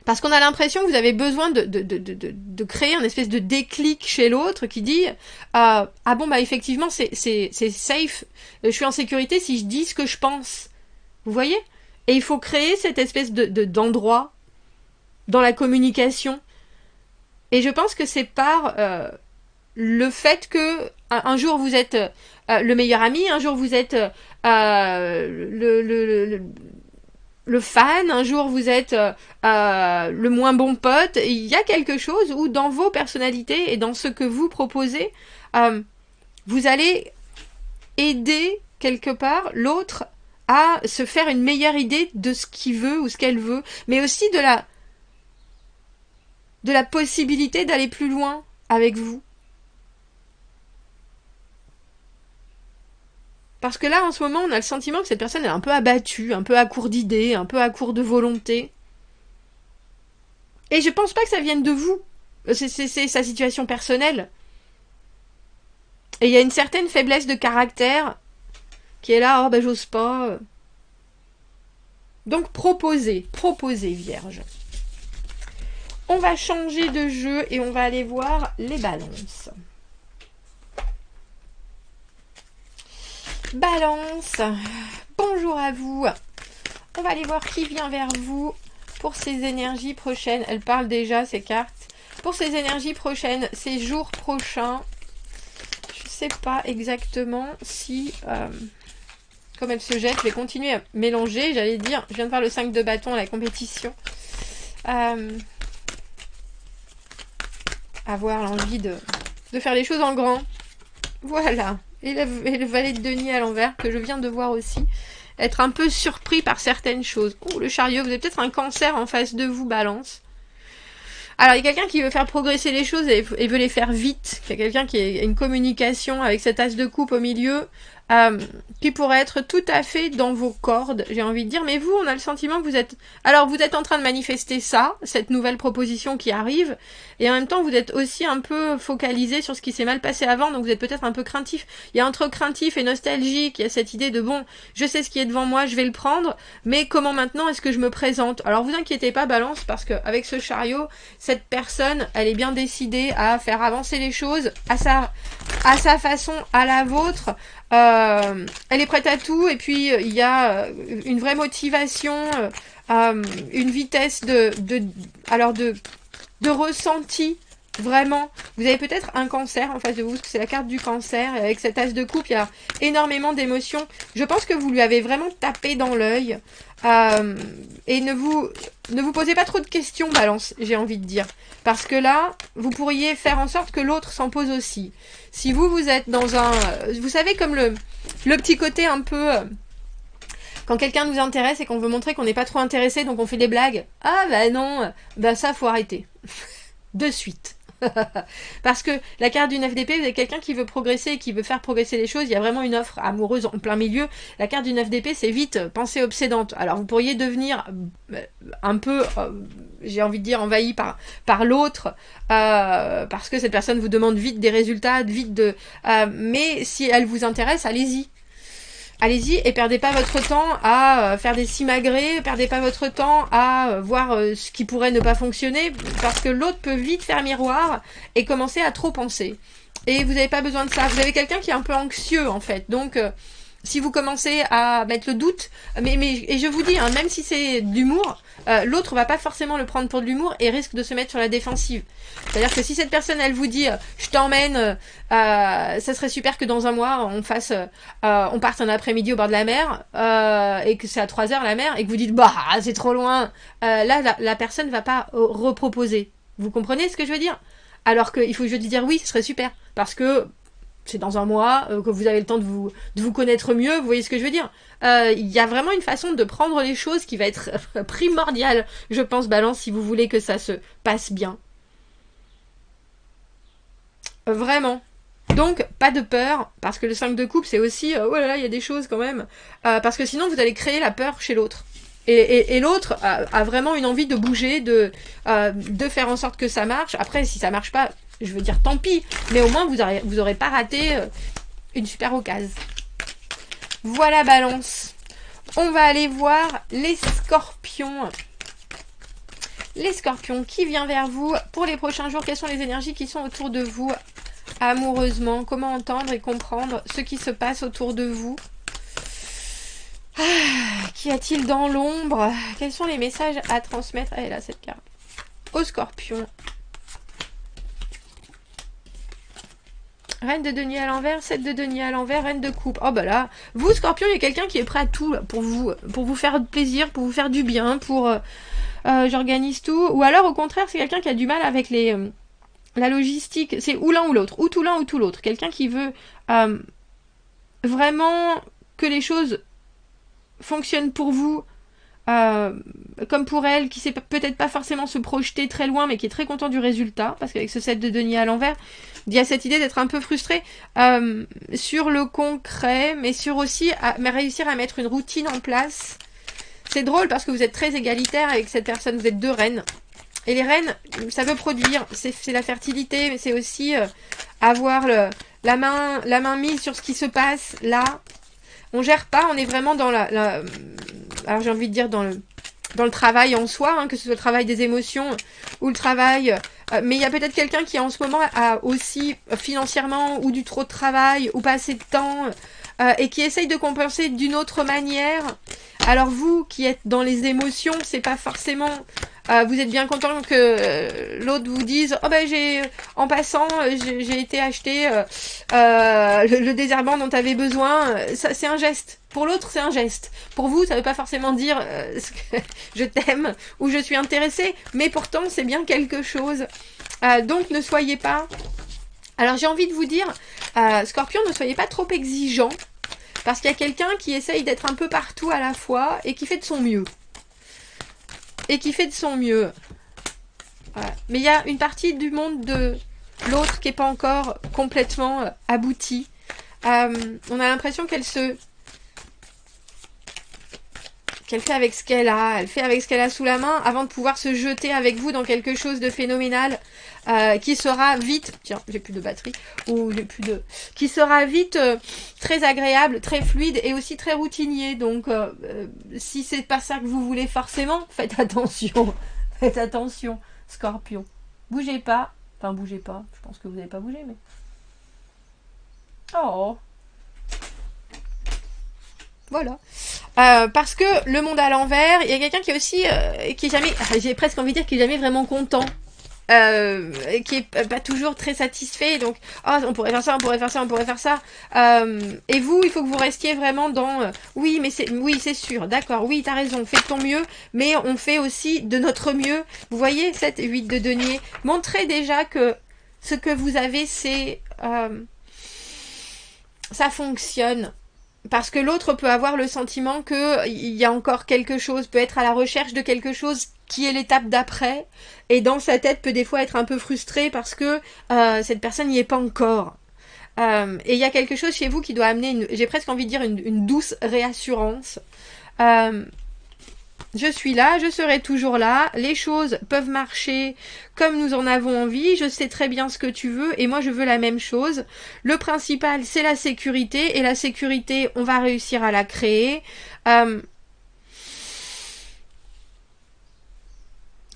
Parce qu'on a l'impression que vous avez besoin de créer un espèce de déclic chez l'autre qui dit ah bon bah effectivement c'est safe, je suis en sécurité si je dis ce que je pense. Vous voyez? Et il faut créer cette espèce d'endroit dans la communication. Et je pense que c'est par le fait que un jour vous êtes le meilleur ami, un jour vous êtes le fan, un jour vous êtes le moins bon pote. Il y a quelque chose où dans vos personnalités et dans ce que vous proposez, vous allez aider quelque part l'autre à se faire une meilleure idée de ce qu'il veut ou ce qu'elle veut, mais aussi de la possibilité d'aller plus loin avec vous. Parce que là, en ce moment, on a le sentiment que cette personne est un peu abattue, un peu à court d'idées, un peu à court de volonté. Et je pense pas que ça vienne de vous. C'est sa situation personnelle. Et il y a une certaine faiblesse de caractère qui est là, oh ben j'ose pas. Donc proposez, Vierge. On va changer de jeu et on va aller voir les balances. Balance, bonjour à vous. On va aller voir qui vient vers vous pour ces énergies prochaines. Elle parle déjà, ces cartes. Pour ces énergies prochaines, ces jours prochains, je ne sais pas exactement si... comme elle se jette, je vais continuer à mélanger. J'allais dire, je viens de faire le 5 de bâton à la compétition. Avoir l'envie de faire les choses en grand. Voilà. Et le valet de denier à l'envers, que je viens de voir aussi. Être un peu surpris par certaines choses. Oh, le chariot, vous avez peut-être un cancer en face de vous, balance. Alors, il y a quelqu'un qui veut faire progresser les choses et veut les faire vite. Il y a quelqu'un qui a une communication avec cet as de coupe au milieu, qui pourrait être tout à fait dans vos cordes, j'ai envie de dire. Mais vous, on a le sentiment que vous êtes... Alors, vous êtes en train de manifester ça, cette nouvelle proposition qui arrive, et en même temps, vous êtes aussi un peu focalisé sur ce qui s'est mal passé avant, donc vous êtes peut-être un peu craintif. Il y a entre craintif et nostalgique, il y a cette idée de, bon, je sais ce qui est devant moi, je vais le prendre, mais comment maintenant est-ce que je me présente? Alors, vous inquiétez pas, balance, parce qu'avec ce chariot, cette personne, elle est bien décidée à faire avancer les choses à sa façon, à la vôtre. Elle est prête à tout, et puis il y a une vraie motivation, une vitesse de ressenti, vraiment. Vous avez peut-être un cancer en face de vous, parce que c'est la carte du cancer, et avec cet as de coupe, il y a énormément d'émotions. Je pense que vous lui avez vraiment tapé dans l'œil, et ne vous posez pas trop de questions, balance, j'ai envie de dire. Parce que là, vous pourriez faire en sorte que l'autre s'en pose aussi. Si vous êtes dans un... Vous savez, comme le petit côté un peu... quand quelqu'un nous intéresse et qu'on veut montrer qu'on n'est pas trop intéressé, donc on fait des blagues. Ah bah non, bah ça faut arrêter. De suite. Parce que la carte du 9 d'épée, vous avez quelqu'un qui veut progresser et qui veut faire progresser les choses. Il y a vraiment une offre amoureuse en plein milieu. La carte du 9 d'épée, c'est vite pensée obsédante. Alors vous pourriez devenir un peu, j'ai envie de dire, envahi par l'autre, parce que cette personne vous demande vite des résultats, mais si elle vous intéresse, allez-y. Allez-y et perdez pas votre temps à faire des simagrées, perdez pas votre temps à voir ce qui pourrait ne pas fonctionner, parce que l'autre peut vite faire miroir et commencer à trop penser. Et vous n'avez pas besoin de ça. Vous avez quelqu'un qui est un peu anxieux en fait, donc si vous commencez à mettre le doute, et je vous dis, hein, même si c'est de l'humour, l'autre va pas forcément le prendre pour de l'humour et risque de se mettre sur la défensive. C'est-à-dire que si cette personne, elle vous dit, je t'emmène, ça serait super que dans un mois, on parte un après-midi au bord de la mer, et que c'est à 3h la mer, et que vous dites, bah, c'est trop loin, là, la personne va pas reproposer. Vous comprenez ce que je veux dire? Alors qu'il faut juste dire oui, ce serait super, parce que c'est dans un mois, que vous avez le temps de vous connaître mieux, vous voyez ce que je veux dire. Il y a vraiment une façon de prendre les choses qui va être primordiale, je pense, balance, si vous voulez que ça se passe bien. Vraiment. Donc, pas de peur, parce que le 5 de coupe, c'est aussi, oh là là, il y a des choses quand même, parce que sinon, vous allez créer la peur chez l'autre. Et l'autre a vraiment une envie de bouger, de faire en sorte que ça marche. Après, si ça marche pas, je veux dire tant pis, mais au moins vous aurez pas raté une super occasion. Voilà Balance. On va aller voir les Scorpions. Les Scorpions, qui vient vers vous pour les prochains jours? Quelles sont les énergies qui sont autour de vous amoureusement? Comment entendre et comprendre ce qui se passe autour de vous? Qu'y a-t-il dans l'ombre? Quels sont les messages à transmettre? Elle a cette carte. Aux Scorpions. Reine de denier à l'envers, 7 de denier à l'envers, reine de coupe. Oh bah là, vous Scorpion, il y a quelqu'un qui est prêt à tout là, pour vous faire plaisir, pour vous faire du bien, pour j'organise tout. Ou alors au contraire, c'est quelqu'un qui a du mal avec la logistique. C'est ou l'un ou l'autre, ou tout l'un ou tout l'autre. Quelqu'un qui veut vraiment que les choses fonctionnent pour vous. Comme pour elle, qui sait peut-être pas forcément se projeter très loin, mais qui est très content du résultat, parce qu'avec ce 7 de denier à l'envers, il y a cette idée d'être un peu frustré sur le concret, mais sur aussi mais réussir à mettre une routine en place. C'est drôle parce que vous êtes très égalitaire avec cette personne, vous êtes deux reines. Et les reines, ça veut produire, c'est la fertilité, mais c'est aussi avoir la main mise sur ce qui se passe là. On gère pas, on est vraiment dans alors j'ai envie de dire dans le travail en soi, hein, que ce soit le travail des émotions ou le travail... mais il y a peut-être quelqu'un qui en ce moment a aussi financièrement ou du trop de travail ou pas assez de temps et qui essaye de compenser d'une autre manière. Alors vous qui êtes dans les émotions, c'est pas forcément... vous êtes bien content que l'autre vous dise « Oh ben en passant, j'ai été acheter le désherbant dont tu avais besoin. » C'est un geste. Pour l'autre, c'est un geste. Pour vous, ça veut pas forcément dire je t'aime ou je suis intéressée, mais pourtant, c'est bien quelque chose. Donc, ne soyez pas... Alors, j'ai envie de vous dire, Scorpion, ne soyez pas trop exigeant, parce qu'il y a quelqu'un qui essaye d'être un peu partout à la fois et qui fait de son mieux. Voilà. Mais il y a une partie du monde de l'autre qui n'est pas encore complètement aboutie. On a l'impression qu'elle fait avec ce qu'elle a. Elle fait avec ce qu'elle a sous la main avant de pouvoir se jeter avec vous dans quelque chose de phénoménal qui sera vite... Tiens, j'ai plus de batterie. Qui sera vite très agréable, très fluide et aussi très routinier. Donc, si c'est pas ça que vous voulez forcément, faites attention. Faites attention, Scorpion. Bougez pas. Enfin, bougez pas. Je pense que vous n'avez pas bougé, mais... Oh. Voilà. Parce que le monde à l'envers, il y a quelqu'un qui est aussi... qui est jamais... J'ai presque envie de dire qu'il est jamais vraiment content. Qui est pas toujours très satisfait, donc oh, on pourrait faire ça, on pourrait faire ça, on pourrait faire ça. Et vous, il faut que vous restiez vraiment dans oui, mais c'est sûr, d'accord, oui, t'as raison, fais de ton mieux, mais on fait aussi de notre mieux. Vous voyez cette 8 de denier, montrez déjà que ce que vous avez, c'est ça fonctionne. Parce que l'autre peut avoir le sentiment qu'il y a encore quelque chose, peut être à la recherche de quelque chose qui est l'étape d'après, et dans sa tête peut des fois être un peu frustré parce que cette personne n'y est pas encore. Et il y a quelque chose chez vous qui doit amener, j'ai presque envie de dire, une douce réassurance. Je suis là, je serai toujours là, les choses peuvent marcher comme nous en avons envie, je sais très bien ce que tu veux et moi je veux la même chose. Le principal c'est la sécurité et la sécurité on va réussir à la créer.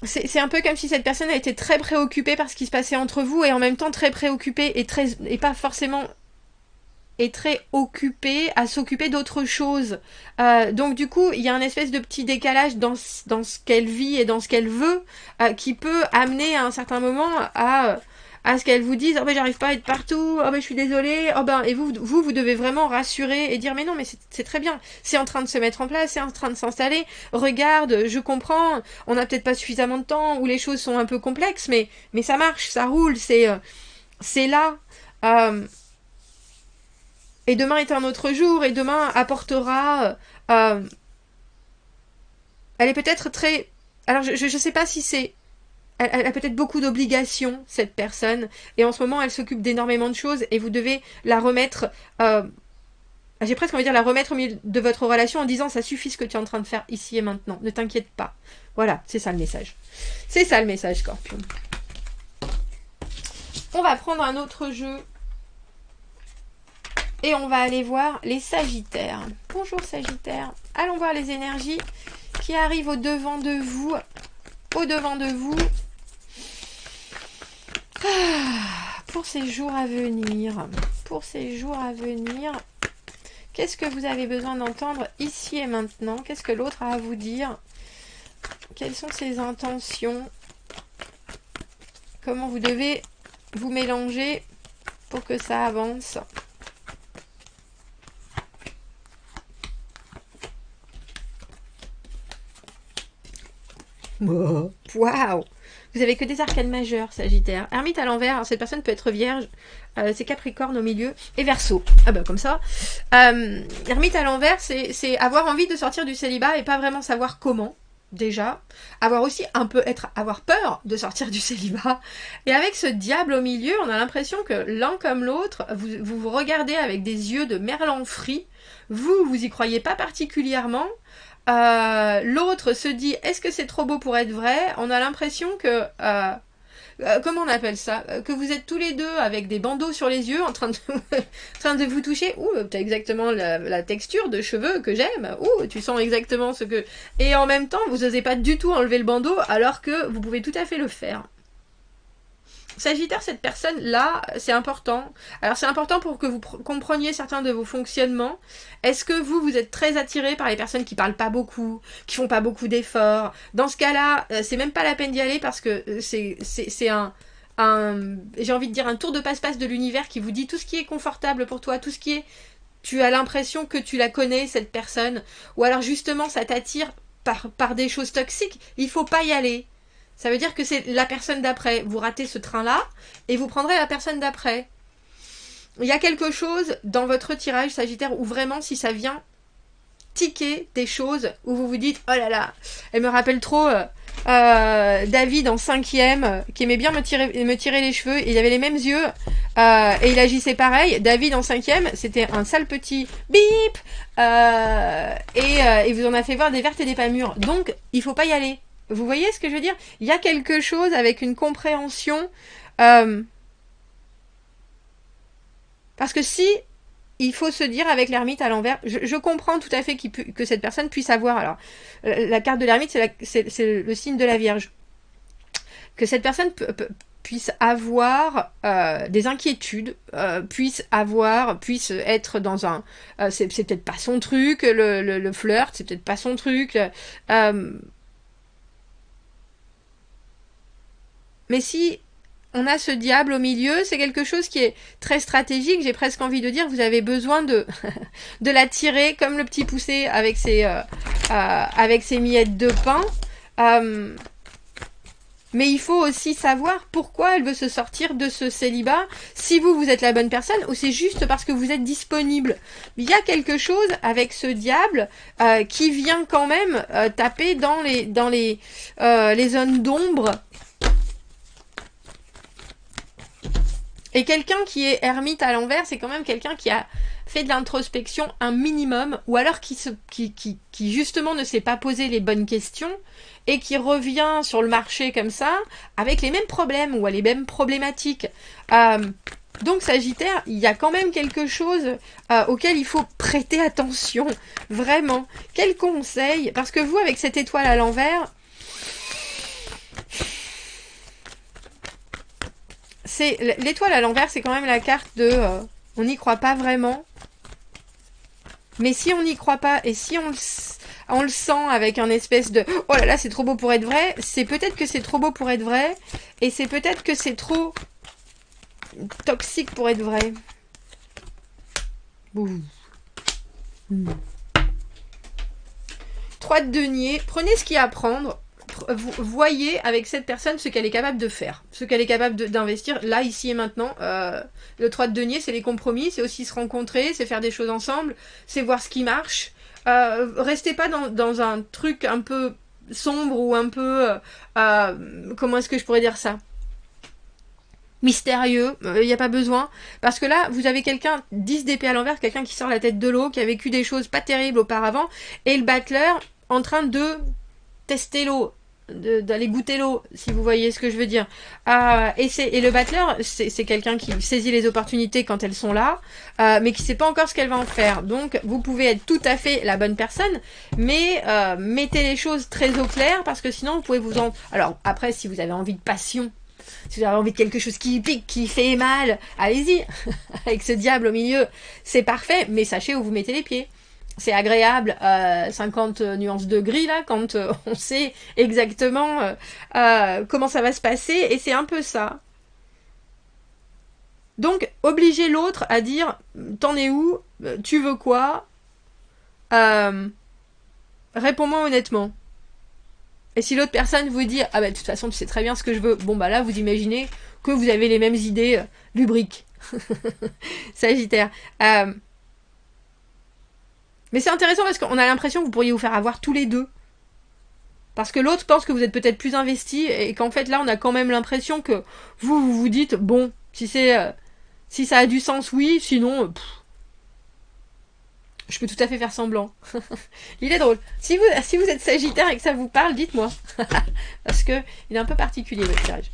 C'est un peu comme si cette personne a été très préoccupée par ce qui se passait entre vous et en même temps très préoccupée et pas forcément... est très occupée à s'occuper d'autre chose. Donc du coup, il y a un espèce de petit décalage dans ce qu'elle vit et dans ce qu'elle veut qui peut amener à un certain moment à ce qu'elle vous dise « Oh ben j'arrive pas à être partout, oh ben je suis désolée, oh ben... » Et vous devez vraiment rassurer et dire « Mais non, mais c'est très bien, c'est en train de se mettre en place, c'est en train de s'installer, regarde, je comprends, on n'a peut-être pas suffisamment de temps, ou les choses sont un peu complexes, mais ça marche, ça roule, c'est là. » Et demain est un autre jour, et demain apportera... elle est peut-être très... Alors, je sais pas si c'est... Elle a peut-être beaucoup d'obligations, cette personne. Et en ce moment, elle s'occupe d'énormément de choses, et vous devez la remettre... j'ai presque envie de dire la remettre au milieu de votre relation en disant « Ça suffit ce que tu es en train de faire ici et maintenant. Ne t'inquiète pas. » Voilà, c'est ça le message. C'est ça le message, Scorpion. On va prendre un autre jeu. Et on va aller voir les Sagittaires. Bonjour Sagittaire. Allons voir les énergies qui arrivent au-devant de vous. Au-devant de vous. Pour ces jours à venir. Pour ces jours à venir. Qu'est-ce que vous avez besoin d'entendre ici et maintenant? Qu'est-ce que l'autre a à vous dire? Quelles sont ses intentions? Comment vous devez vous mélanger pour que ça avance? Waouh! Vous avez que des arcanes majeures, Sagittaire. Ermite à l'envers, alors cette personne peut être vierge, c'est Capricorne au milieu, et Verseau. Ah bah comme ça. Ermite à l'envers, c'est avoir envie de sortir du célibat et pas vraiment savoir comment, déjà. Avoir aussi avoir peur de sortir du célibat. Et avec ce diable au milieu, on a l'impression que l'un comme l'autre, vous regardez avec des yeux de merlan frit. Vous y croyez pas particulièrement. L'autre se dit est-ce que c'est trop beau pour être vrai? On a l'impression que comment on appelle ça, que vous êtes tous les deux avec des bandeaux sur les yeux en train de vous toucher. Ouh, t'as exactement la texture de cheveux que j'aime. Ouh, tu sens exactement ce que... Et en même temps, vous n'osez pas du tout enlever le bandeau alors que vous pouvez tout à fait le faire. Sagittaire, cette personne-là, c'est important. Alors, c'est important pour que vous compreniez certains de vos fonctionnements. Est-ce que vous êtes très attiré par les personnes qui parlent pas beaucoup, qui font pas beaucoup d'efforts? Dans ce cas-là, c'est même pas la peine d'y aller parce que c'est j'ai envie de dire un tour de passe-passe de l'univers qui vous dit tout ce qui est confortable pour toi, tout ce qui est... Tu as l'impression que tu la connais, cette personne. Ou alors, justement, ça t'attire par des choses toxiques. Il faut pas y aller. Ça veut dire que c'est la personne d'après. Vous ratez ce train-là et vous prendrez la personne d'après. Il y a quelque chose dans votre tirage, Sagittaire, où vraiment, si ça vient tiquer des choses, où vous vous dites « Oh là là, elle me rappelle trop David en 5e, qui aimait bien me tirer les cheveux, et il avait les mêmes yeux, et il agissait pareil. David en 5e, c'était un sale petit bip, et vous en a fait voir des vertes et des pas mûres. Donc, il faut pas y aller. Vous voyez ce que je veux dire? Il y a quelque chose avec une compréhension. Parce que si il faut se dire avec l'ermite à l'envers, je comprends tout à fait que cette personne puisse avoir. Alors, la carte de l'ermite, c'est le signe de la Vierge. Que cette personne puisse avoir des inquiétudes, puisse être dans un... c'est peut-être pas son truc, le flirt, c'est peut-être pas son truc. Mais si on a ce diable au milieu, c'est quelque chose qui est très stratégique. J'ai presque envie de dire, vous avez besoin de l'attirer comme le petit poussé avec ses miettes de pain. Mais il faut aussi savoir pourquoi elle veut se sortir de ce célibat. Si vous êtes la bonne personne ou c'est juste parce que vous êtes disponible. Il y a quelque chose avec ce diable qui vient quand même taper dans les zones d'ombre. Et quelqu'un qui est ermite à l'envers, c'est quand même quelqu'un qui a fait de l'introspection un minimum, ou alors qui justement ne s'est pas posé les bonnes questions, et qui revient sur le marché comme ça, avec les mêmes problèmes, ou les mêmes problématiques. Donc Sagittaire, il y a quand même quelque chose auquel il faut prêter attention, vraiment. Quel conseil? Parce que vous, avec cette étoile à l'envers... l'étoile à l'envers, c'est quand même la carte de on n'y croit pas vraiment. Mais si on n'y croit pas et si on le sent avec un espèce de oh là là, c'est trop beau pour être vrai, c'est peut-être que c'est trop beau pour être vrai et c'est peut-être que c'est trop toxique pour être vrai. Ouh. 3 de denier, prenez ce qu'il y a à prendre. Voyez avec cette personne ce qu'elle est capable de faire, ce qu'elle est capable d'investir là, ici et maintenant. Le 3 de denier, c'est les compromis, c'est aussi se rencontrer, c'est faire des choses ensemble, c'est voir ce qui marche. Restez pas dans un truc un peu sombre ou un peu... comment est-ce que je pourrais dire ça? Mystérieux, il n'y a pas besoin. Parce que là, vous avez quelqu'un, 10 d'épée à l'envers, quelqu'un qui sort la tête de l'eau, qui a vécu des choses pas terribles auparavant, et le battleur en train de tester l'eau. d'aller goûter l'eau, si vous voyez ce que je veux dire. Et le battleur, c'est quelqu'un qui saisit les opportunités quand elles sont là, mais qui sait pas encore ce qu'elle va en faire. Donc, vous pouvez être tout à fait la bonne personne, mais mettez les choses très au clair, parce que sinon, vous pouvez vous en... Alors, après, si vous avez envie de passion, si vous avez envie de quelque chose qui pique, qui fait mal, allez-y, avec ce diable au milieu, c'est parfait, mais sachez où vous mettez les pieds. C'est agréable, 50 nuances de gris, là, quand on sait exactement comment ça va se passer, et c'est un peu ça. Donc, obliger l'autre à dire, t'en es où, tu veux quoi, réponds-moi honnêtement. Et si l'autre personne vous dit, ah bah de toute façon tu sais très bien ce que je veux, bon bah là vous imaginez que vous avez les mêmes idées lubriques. Sagittaire. Mais c'est intéressant parce qu'on a l'impression que vous pourriez vous faire avoir tous les deux. Parce que l'autre pense que vous êtes peut-être plus investi et qu'en fait là on a quand même l'impression que vous vous dites, bon, si ça a du sens, oui, sinon... je peux tout à fait faire semblant. Il est drôle. Si vous êtes Sagittaire et que ça vous parle, dites-moi. Parce que il est un peu particulier votre tirage.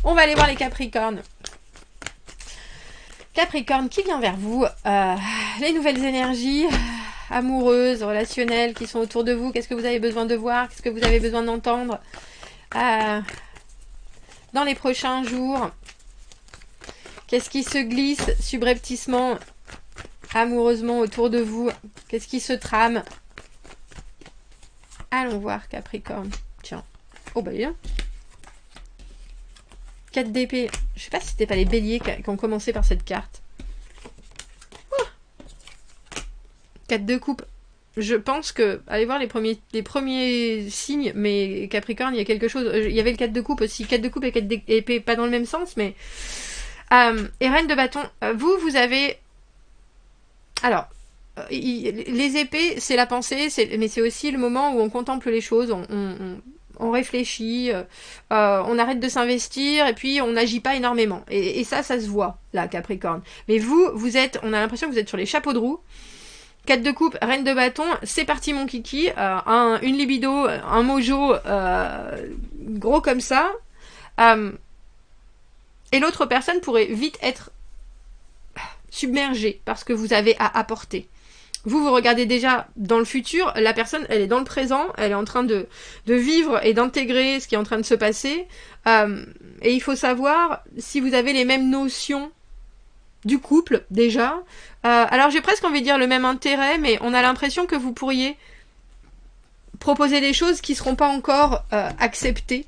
On va aller voir les Capricornes. Capricorne, qui vient vers vous les nouvelles énergies amoureuses, relationnelles qui sont autour de vous. Qu'est-ce que vous avez besoin de voir? Qu'est-ce que vous avez besoin d'entendre dans les prochains jours? Qu'est-ce qui se glisse subrepticement, amoureusement autour de vous? Qu'est-ce qui se trame? Allons voir, Capricorne. Tiens. Oh, bah, bien. 4 d'épée. Je sais pas si c'était pas les béliers qui ont commencé par cette carte. Oh. 4 de coupe. Je pense que... Allez voir les premiers signes, mais Capricorne, il y a quelque chose... Il y avait le 4 de coupe aussi. 4 de coupe et 4 d'épée, pas dans le même sens, mais... et reine de bâton. Vous avez... Alors... les épées, c'est la pensée, mais c'est aussi le moment où on contemple les choses, on réfléchit, on arrête de s'investir et puis on n'agit pas énormément. Et ça se voit, là, Capricorne. Mais vous êtes, on a l'impression que vous êtes sur les chapeaux de roue. 4 de coupe, reine de bâton, c'est parti mon kiki, une libido, un mojo gros comme ça. Et l'autre personne pourrait vite être submergée par ce que vous avez à apporter. Vous regardez déjà dans le futur, la personne, elle est dans le présent, elle est en train de vivre et d'intégrer ce qui est en train de se passer. Et il faut savoir si vous avez les mêmes notions du couple, déjà. Alors j'ai presque envie de dire le même intérêt, mais on a l'impression que vous pourriez proposer des choses qui ne seront pas encore acceptées.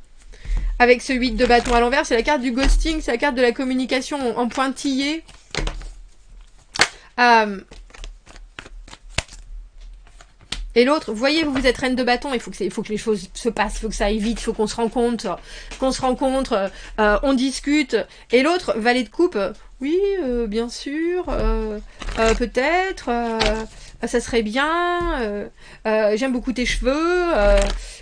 Avec ce 8 de bâton à l'envers, c'est la carte du ghosting, c'est la carte de la communication en pointillé. Et l'autre, vous voyez, vous êtes reine de bâton, il faut que les choses se passent, il faut que ça aille vite, il faut qu'on se rencontre, on discute. Et l'autre, valet de coupe, oui, bien sûr, peut-être, ça serait bien, j'aime beaucoup tes cheveux.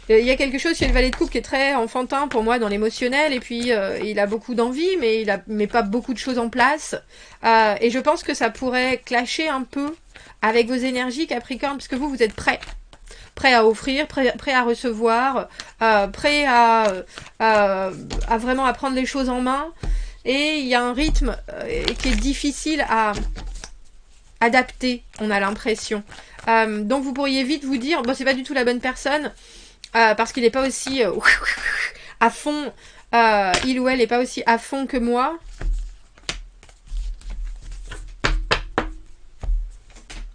Il y a quelque chose chez le valet de coupe qui est très enfantin pour moi dans l'émotionnel, et puis il a beaucoup d'envie, mais il met pas beaucoup de choses en place. Et je pense que ça pourrait clasher un peu avec vos énergies, Capricorne, parce que vous êtes prêt à offrir, prêt à recevoir, prêt à vraiment à prendre les choses en main. Et il y a un rythme qui est difficile à adapter, on a l'impression. Donc vous pourriez vite vous dire, bon, c'est pas du tout la bonne personne, parce qu'il n'est pas aussi à fond, il ou elle n'est pas aussi à fond que moi.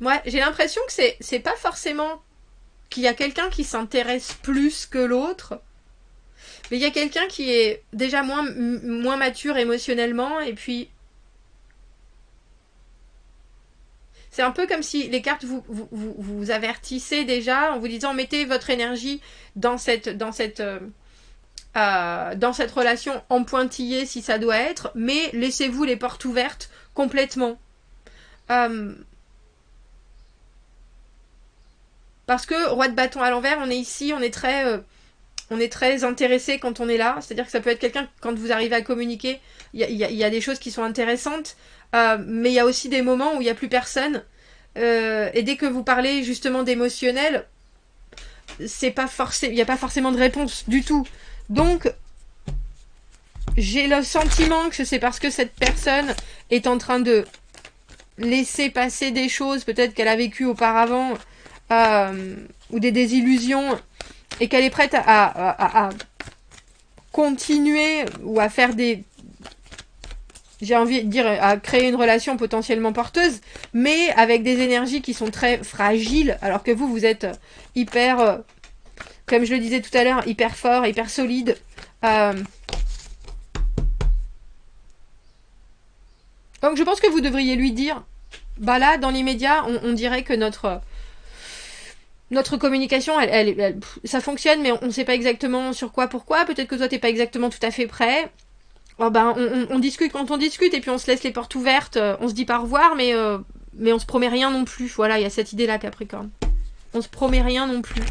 Ouais, j'ai l'impression que c'est pas forcément qu'il y a quelqu'un qui s'intéresse plus que l'autre, mais il y a quelqu'un qui est déjà moins mature émotionnellement, et puis c'est un peu comme si les cartes vous avertissaient déjà en vous disant mettez votre énergie dans cette relation en pointillé si ça doit être, mais laissez-vous les portes ouvertes complètement. Parce que roi de bâton à l'envers, on est ici, on est très intéressé quand on est là. C'est-à-dire que ça peut être quelqu'un, quand vous arrivez à communiquer, il y a des choses qui sont intéressantes, mais il y a aussi des moments où il n'y a plus personne. Et dès que vous parlez justement d'émotionnel, c'est pas forcément, il n'y a pas forcément de réponse du tout. Donc, j'ai le sentiment que c'est parce que cette personne est en train de laisser passer des choses, peut-être qu'elle a vécu auparavant, ou des désillusions, et qu'elle est prête à continuer, ou à faire des... J'ai envie de dire, à créer une relation potentiellement porteuse, mais avec des énergies qui sont très fragiles, alors que vous êtes hyper, comme je le disais tout à l'heure, hyper fort, hyper solide. Donc je pense que vous devriez lui dire, bah là, dans l'immédiat, on dirait que notre communication, ça fonctionne, mais on ne sait pas exactement sur quoi, pourquoi. Peut-être que toi, t'es pas exactement tout à fait prêt. Oh ben, on discute quand on discute, et puis on se laisse les portes ouvertes, on se dit pas au revoir, mais on se promet rien non plus. Voilà, il y a cette idée-là, Capricorne. On se promet rien non plus.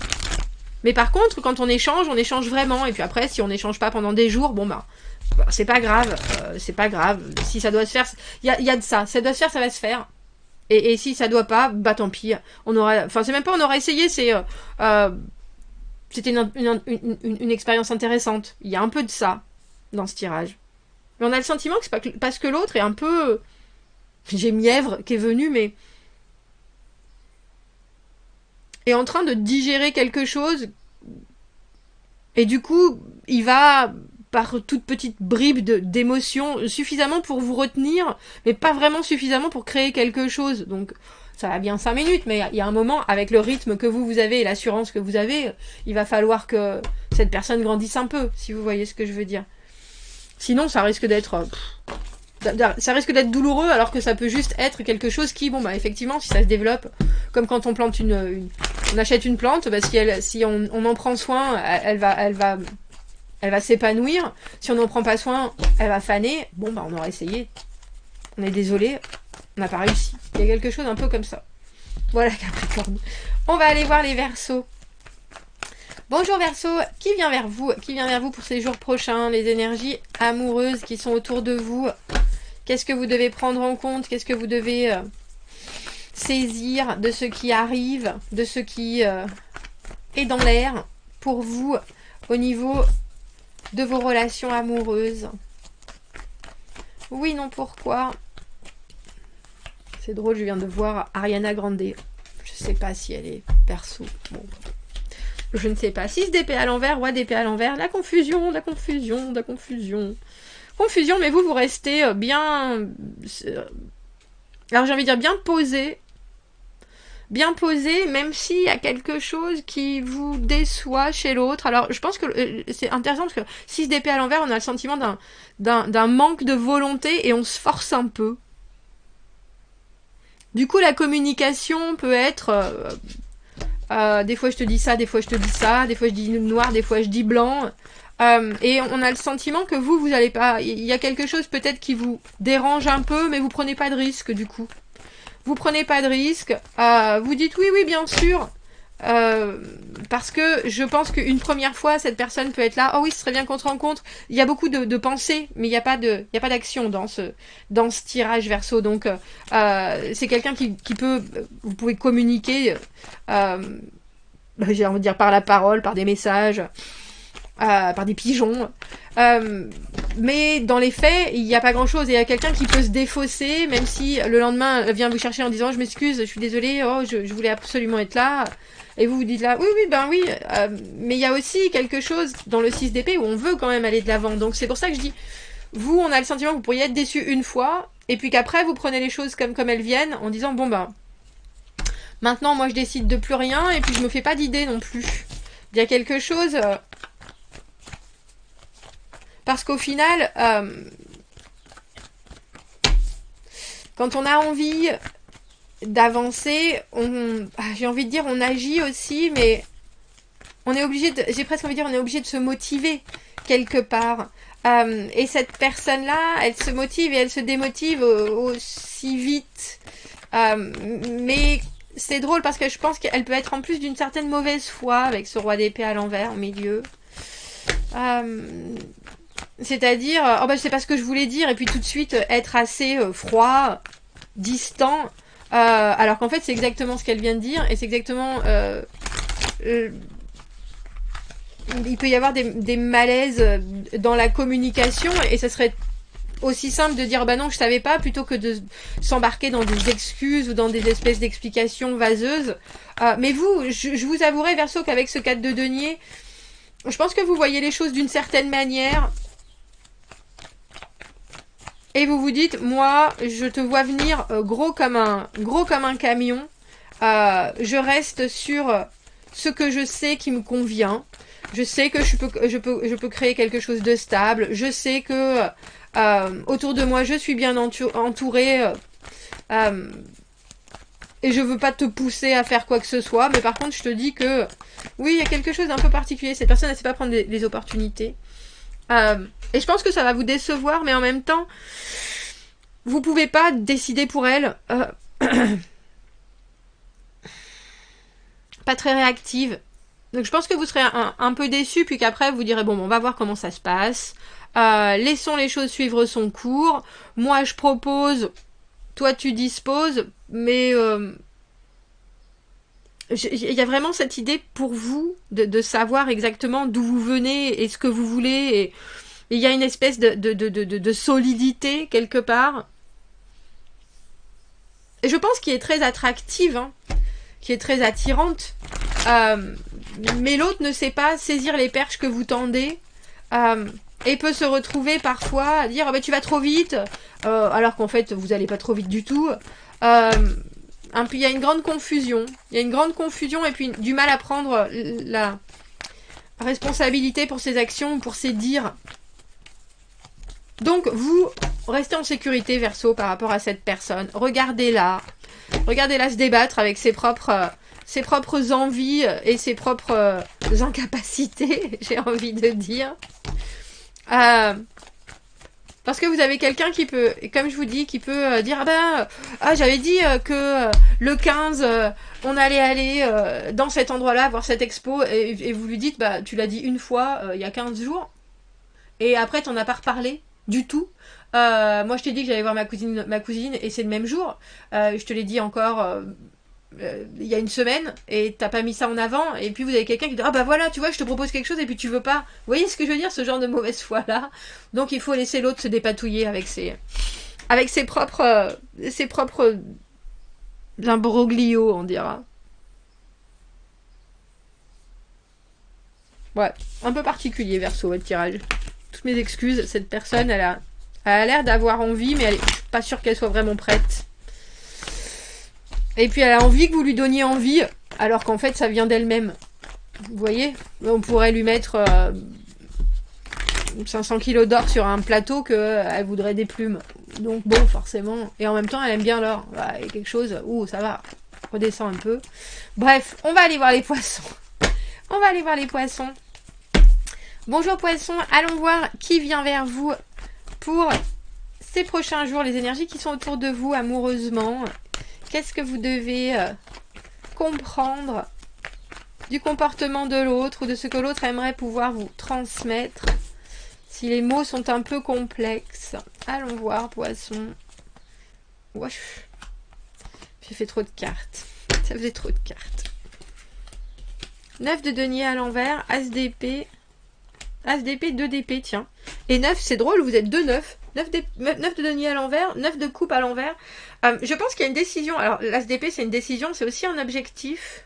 Mais par contre, quand on échange vraiment. Et puis après, si on n'échange pas pendant des jours, bon ben, c'est pas grave. C'est pas grave. Si ça doit se faire, il y a de ça. Ça doit se faire, ça va se faire. Et si ça doit pas, bah tant pis. Enfin, c'est même pas on aura essayé, c'était une expérience intéressante. Il y a un peu de ça dans ce tirage. Mais on a le sentiment que c'est pas parce que l'autre est un peu... J'ai Mièvre qui est venu, mais... est en train de digérer quelque chose. Et du coup, il va, par toute petite bribe d'émotion, suffisamment pour vous retenir, mais pas vraiment suffisamment pour créer quelque chose. Donc, ça va bien 5 minutes, mais il y a un moment, avec le rythme que vous avez et l'assurance que vous avez, il va falloir que cette personne grandisse un peu, si vous voyez ce que je veux dire. Sinon, ça risque d'être douloureux, alors que ça peut juste être quelque chose qui, bon bah effectivement, si ça se développe, comme quand on plante on achète une plante, bah si on en prend soin, elle va s'épanouir. Si on n'en prend pas soin, elle va faner. Bon bah on aura essayé. On est désolé, on n'a pas réussi. Il y a quelque chose un peu comme ça. Voilà, Capricorne. On va aller voir les Verseaux. Bonjour Verseau, qui vient vers vous? Qui vient vers vous pour ces jours prochains? Les énergies amoureuses qui sont autour de vous. Qu'est-ce que vous devez prendre en compte? Qu'est-ce que vous devez saisir de ce qui arrive, de ce qui est dans l'air pour vous au niveau de vos relations amoureuses? Oui, non, pourquoi? C'est drôle, je viens de voir Ariana Grande. Je sais pas si elle est Verseau. Bon. Je ne sais pas. 6 d'épée à l'envers, roi d'épée à l'envers. La confusion, la confusion, la confusion. Confusion, mais vous restez bien... Alors j'ai envie de dire bien posé. Bien posé, même s'il y a quelque chose qui vous déçoit chez l'autre. Alors je pense que c'est intéressant parce que 6 d'épée à l'envers, on a le sentiment d'un manque de volonté et on se force un peu. Du coup, la communication peut être... des fois je te dis ça, des fois je te dis ça, des fois je dis noir, des fois je dis blanc. Et on a le sentiment que vous allez pas... Il y a quelque chose peut-être qui vous dérange un peu, mais vous prenez pas de risque du coup. Vous prenez pas de risque. Vous dites oui, bien sûr. Parce que je pense qu'une première fois, cette personne peut être là. Oh oui, ce serait bien qu'on se rencontre. Il y a beaucoup de pensées, mais il n'y a pas d'action dans ce tirage Verseau. Donc, c'est quelqu'un qui peut... Vous pouvez communiquer, j'ai envie de dire par la parole, par des messages, par des pigeons. Mais dans les faits, il n'y a pas grand-chose. Et il y a quelqu'un qui peut se défausser, même si le lendemain, elle vient vous chercher en disant « Je m'excuse, je suis désolée, oh, je voulais absolument être là. » Et vous vous dites là, oui, mais il y a aussi quelque chose dans le 6 d'épée où on veut quand même aller de l'avant. Donc c'est pour ça que je dis, vous, on a le sentiment que vous pourriez être déçu une fois, et puis qu'après, vous prenez les choses comme elles viennent, en disant, bon ben, maintenant, moi, je décide de plus rien, et puis je me fais pas d'idée non plus. Il y a quelque chose... Parce qu'au final, quand on a envie d'avancer, j'ai envie de dire on agit aussi, mais on est obligé de, j'ai presque envie de dire on est obligé de se motiver quelque part. Et cette personne-là, elle se motive et elle se démotive aussi vite. Mais c'est drôle parce que je pense qu'elle peut être en plus d'une certaine mauvaise foi avec ce roi d'épée à l'envers au milieu. C'est-à-dire, c'est pas ce que je voulais dire, et puis tout de suite être assez froid, distant. Alors qu'en fait c'est exactement ce qu'elle vient de dire et c'est exactement il peut y avoir des malaises dans la communication et ça serait aussi simple de dire bah non je savais pas plutôt que de s'embarquer dans des excuses ou dans des espèces d'explications vaseuses. Mais vous, je vous avouerai Verseau qu'avec ce 4 de denier, je pense que vous voyez les choses d'une certaine manière et vous vous dites moi je te vois venir gros comme un camion. Je reste sur ce que je sais qui me convient. Je sais que je peux créer quelque chose de stable. Je sais que autour de moi, je suis bien entourée. Et je veux pas te pousser à faire quoi que ce soit. Mais par contre, je te dis que oui, il y a quelque chose d'un peu particulier. Cette personne, elle sait pas prendre les opportunités. Et je pense que ça va vous décevoir. Mais en même temps, vous pouvez pas décider pour elle. Pas très réactive. Donc je pense que vous serez un peu déçu, puis qu'après vous direz bon on va voir comment ça se passe. Laissons les choses suivre son cours. Moi je propose, toi tu disposes, mais il y a vraiment cette idée pour vous de savoir exactement d'où vous venez et ce que vous voulez. Et il y a une espèce de solidité quelque part. Et je pense qu'il est très attractive, hein, qui est très attirante. Mais l'autre ne sait pas saisir les perches que vous tendez et peut se retrouver parfois à dire oh, bah, tu vas trop vite alors qu'en fait vous n'allez pas trop vite du tout. Puis il y a une grande confusion. Il y a une grande confusion et puis du mal à prendre la responsabilité pour ses actions, pour ses dires. Donc vous restez en sécurité Verseau par rapport à cette personne. Regardez-la se débattre avec ses propres envies et ses propres incapacités, j'ai envie de dire. Parce que vous avez quelqu'un qui peut, comme je vous dis, qui peut dire j'avais dit que le 15, on allait aller dans cet endroit-là, voir cette expo, et vous lui dites, tu l'as dit une fois, il y a 15 jours, et après, t'en as pas reparlé du tout. Moi, je t'ai dit que j'allais voir ma cousine, et c'est le même jour. Je te l'ai dit encore il y a une semaine, et t'as pas mis ça en avant, et puis vous avez quelqu'un qui dit voilà, tu vois, je te propose quelque chose, et puis tu veux pas. Vous voyez ce que je veux dire, ce genre de mauvaise foi là. Donc il faut laisser l'autre se dépatouiller avec ses propres imbroglios, on dira. Ouais, un peu particulier Verseau votre tirage. Toutes mes excuses, cette personne elle a l'air d'avoir envie, mais je suis pas sûre qu'elle soit vraiment prête. Et puis elle a envie que vous lui donniez envie, alors qu'en fait ça vient d'elle-même. Vous voyez, on pourrait lui mettre 500 kilos d'or sur un plateau qu'elle voudrait des plumes. Donc bon, forcément. Et en même temps, elle aime bien l'or. Il y a quelque chose, ça va, redescend un peu. Bref, on va aller voir les poissons. Bonjour poissons, allons voir qui vient vers vous pour ces prochains jours, les énergies qui sont autour de vous amoureusement. Qu'est-ce que vous devez comprendre du comportement de l'autre ou de ce que l'autre aimerait pouvoir vous transmettre? Si les mots sont un peu complexes. Allons voir, poisson. Wesh. J'ai fait trop de cartes. Ça faisait trop de cartes. 9 de denier à l'envers, As d'épée. As d'épée, 2 d'épée, tiens. Et 9, c'est drôle, vous êtes 2 9. 9 de denier à l'envers, 9 de coupe à l'envers. Je pense qu'il y a une décision. Alors, l'As d'épée, c'est une décision, c'est aussi un objectif.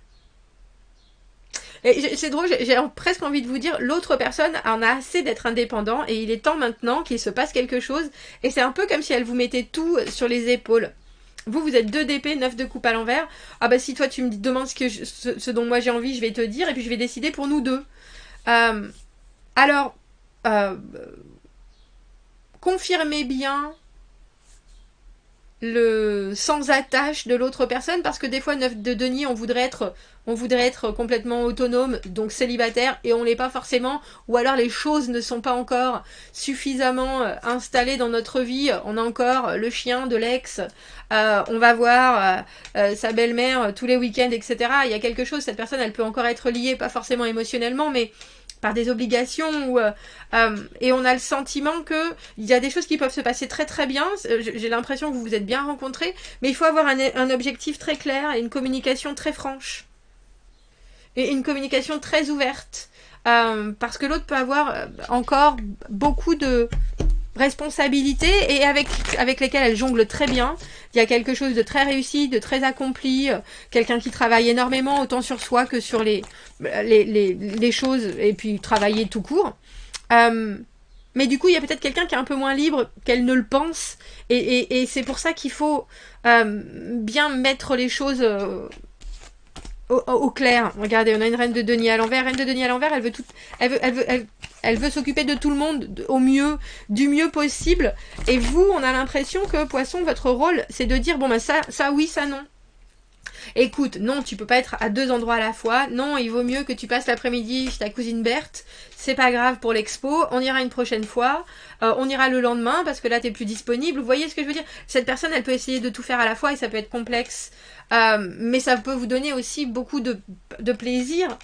Et c'est drôle, j'ai presque envie de vous dire, l'autre personne en a assez d'être indépendant et il est temps maintenant qu'il se passe quelque chose. Et c'est un peu comme si elle vous mettait tout sur les épaules. Vous êtes 2 d'épée, 9 de coupe à l'envers. Si toi tu me demandes ce dont moi j'ai envie, je vais te dire et puis je vais décider pour nous deux. Confirmez bien le sans attache de l'autre personne, parce que des fois 9 de denier on voudrait être complètement autonome, donc célibataire, et on l'est pas forcément, ou alors les choses ne sont pas encore suffisamment installées dans notre vie, on a encore le chien de l'ex, on va voir sa belle-mère tous les week-ends, etc. Il y a quelque chose, cette personne elle peut encore être liée, pas forcément émotionnellement, mais par des obligations, et on a le sentiment que il y a des choses qui peuvent se passer très très bien. J'ai l'impression que vous vous êtes bien rencontrés, mais il faut avoir un objectif très clair et une communication très franche. Et une communication très ouverte. parce que l'autre peut avoir encore beaucoup de responsabilités et avec lesquelles elle jongle très bien. Il y a quelque chose de très réussi, de très accompli, quelqu'un qui travaille énormément, autant sur soi que sur les choses, et puis travailler tout court. Mais du coup, il y a peut-être quelqu'un qui est un peu moins libre qu'elle ne le pense, et c'est pour ça qu'il faut bien mettre les choses au clair. Regardez, on a une reine de denier à l'envers. Reine de denier à l'envers, elle veut s'occuper de tout le monde au mieux, du mieux possible. Et vous, on a l'impression que, poisson, votre rôle, c'est de dire, bon ben ça oui, ça non. Écoute, non, tu peux pas être à 2 endroits à la fois. Non, il vaut mieux que tu passes l'après-midi chez ta cousine Berthe. C'est pas grave pour l'expo. On ira une prochaine fois. On ira le lendemain parce que là, t'es plus disponible. Vous voyez ce que je veux dire? Cette personne, elle peut essayer de tout faire à la fois et ça peut être complexe. Mais ça peut vous donner aussi beaucoup de plaisir.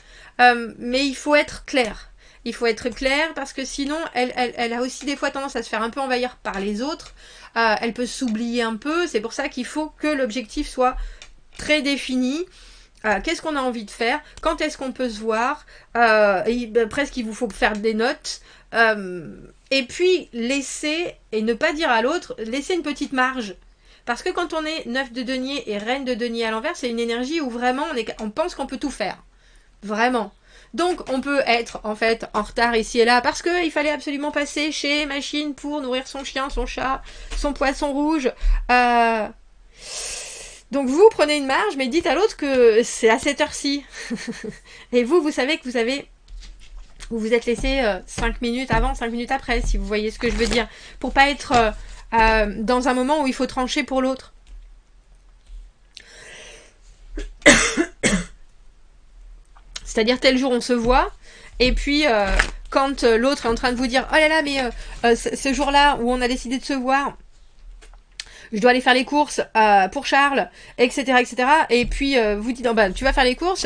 Mais il faut être clair. Il faut être clair parce que sinon, elle a aussi des fois tendance à se faire un peu envahir par les autres. Elle peut s'oublier un peu. C'est pour ça qu'il faut que l'objectif soit très défini. Qu'est-ce qu'on a envie de faire? Quand est-ce qu'on peut se voir? Presque il vous faut faire des notes. Et puis laisser, et ne pas dire à l'autre, laisser une petite marge. Parce que quand on est 9 de denier et reine de denier à l'envers, c'est une énergie où vraiment on pense qu'on peut tout faire. Vraiment. Donc on peut être en fait en retard ici et là parce qu'il fallait absolument passer chez Machine pour nourrir son chien, son chat, son poisson rouge. Donc vous prenez une marge, mais dites à l'autre que c'est à cette heure-ci. Et vous savez que vous vous êtes laissé 5 minutes avant, 5 minutes après, si vous voyez ce que je veux dire. Pour pas être dans un moment où il faut trancher pour l'autre. C'est-à-dire tel jour on se voit, et puis quand l'autre est en train de vous dire « Oh là là, mais ce jour-là où on a décidé de se voir, je dois aller faire les courses pour Charles, etc. etc. » Et puis vous dites « bah, tu vas faire les courses,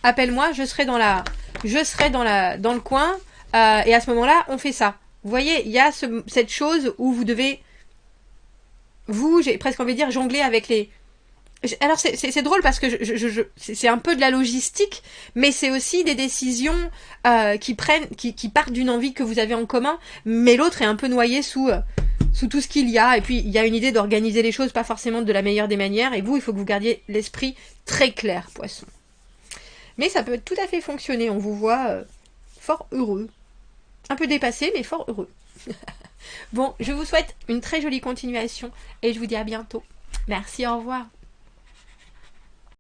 appelle-moi, je serai dans le coin, et à ce moment-là, on fait ça. » Vous voyez, il y a cette chose où vous devez, j'ai presque envie de dire, jongler avec les... Alors c'est drôle parce que c'est un peu de la logistique, mais c'est aussi des décisions qui partent d'une envie que vous avez en commun, mais l'autre est un peu noyé sous tout ce qu'il y a, et puis il y a une idée d'organiser les choses, pas forcément de la meilleure des manières, et vous, il faut que vous gardiez l'esprit très clair, poisson. Mais ça peut tout à fait fonctionner, on vous voit fort heureux. Un peu dépassé, mais fort heureux. Bon, je vous souhaite une très jolie continuation, et je vous dis à bientôt. Merci, au revoir.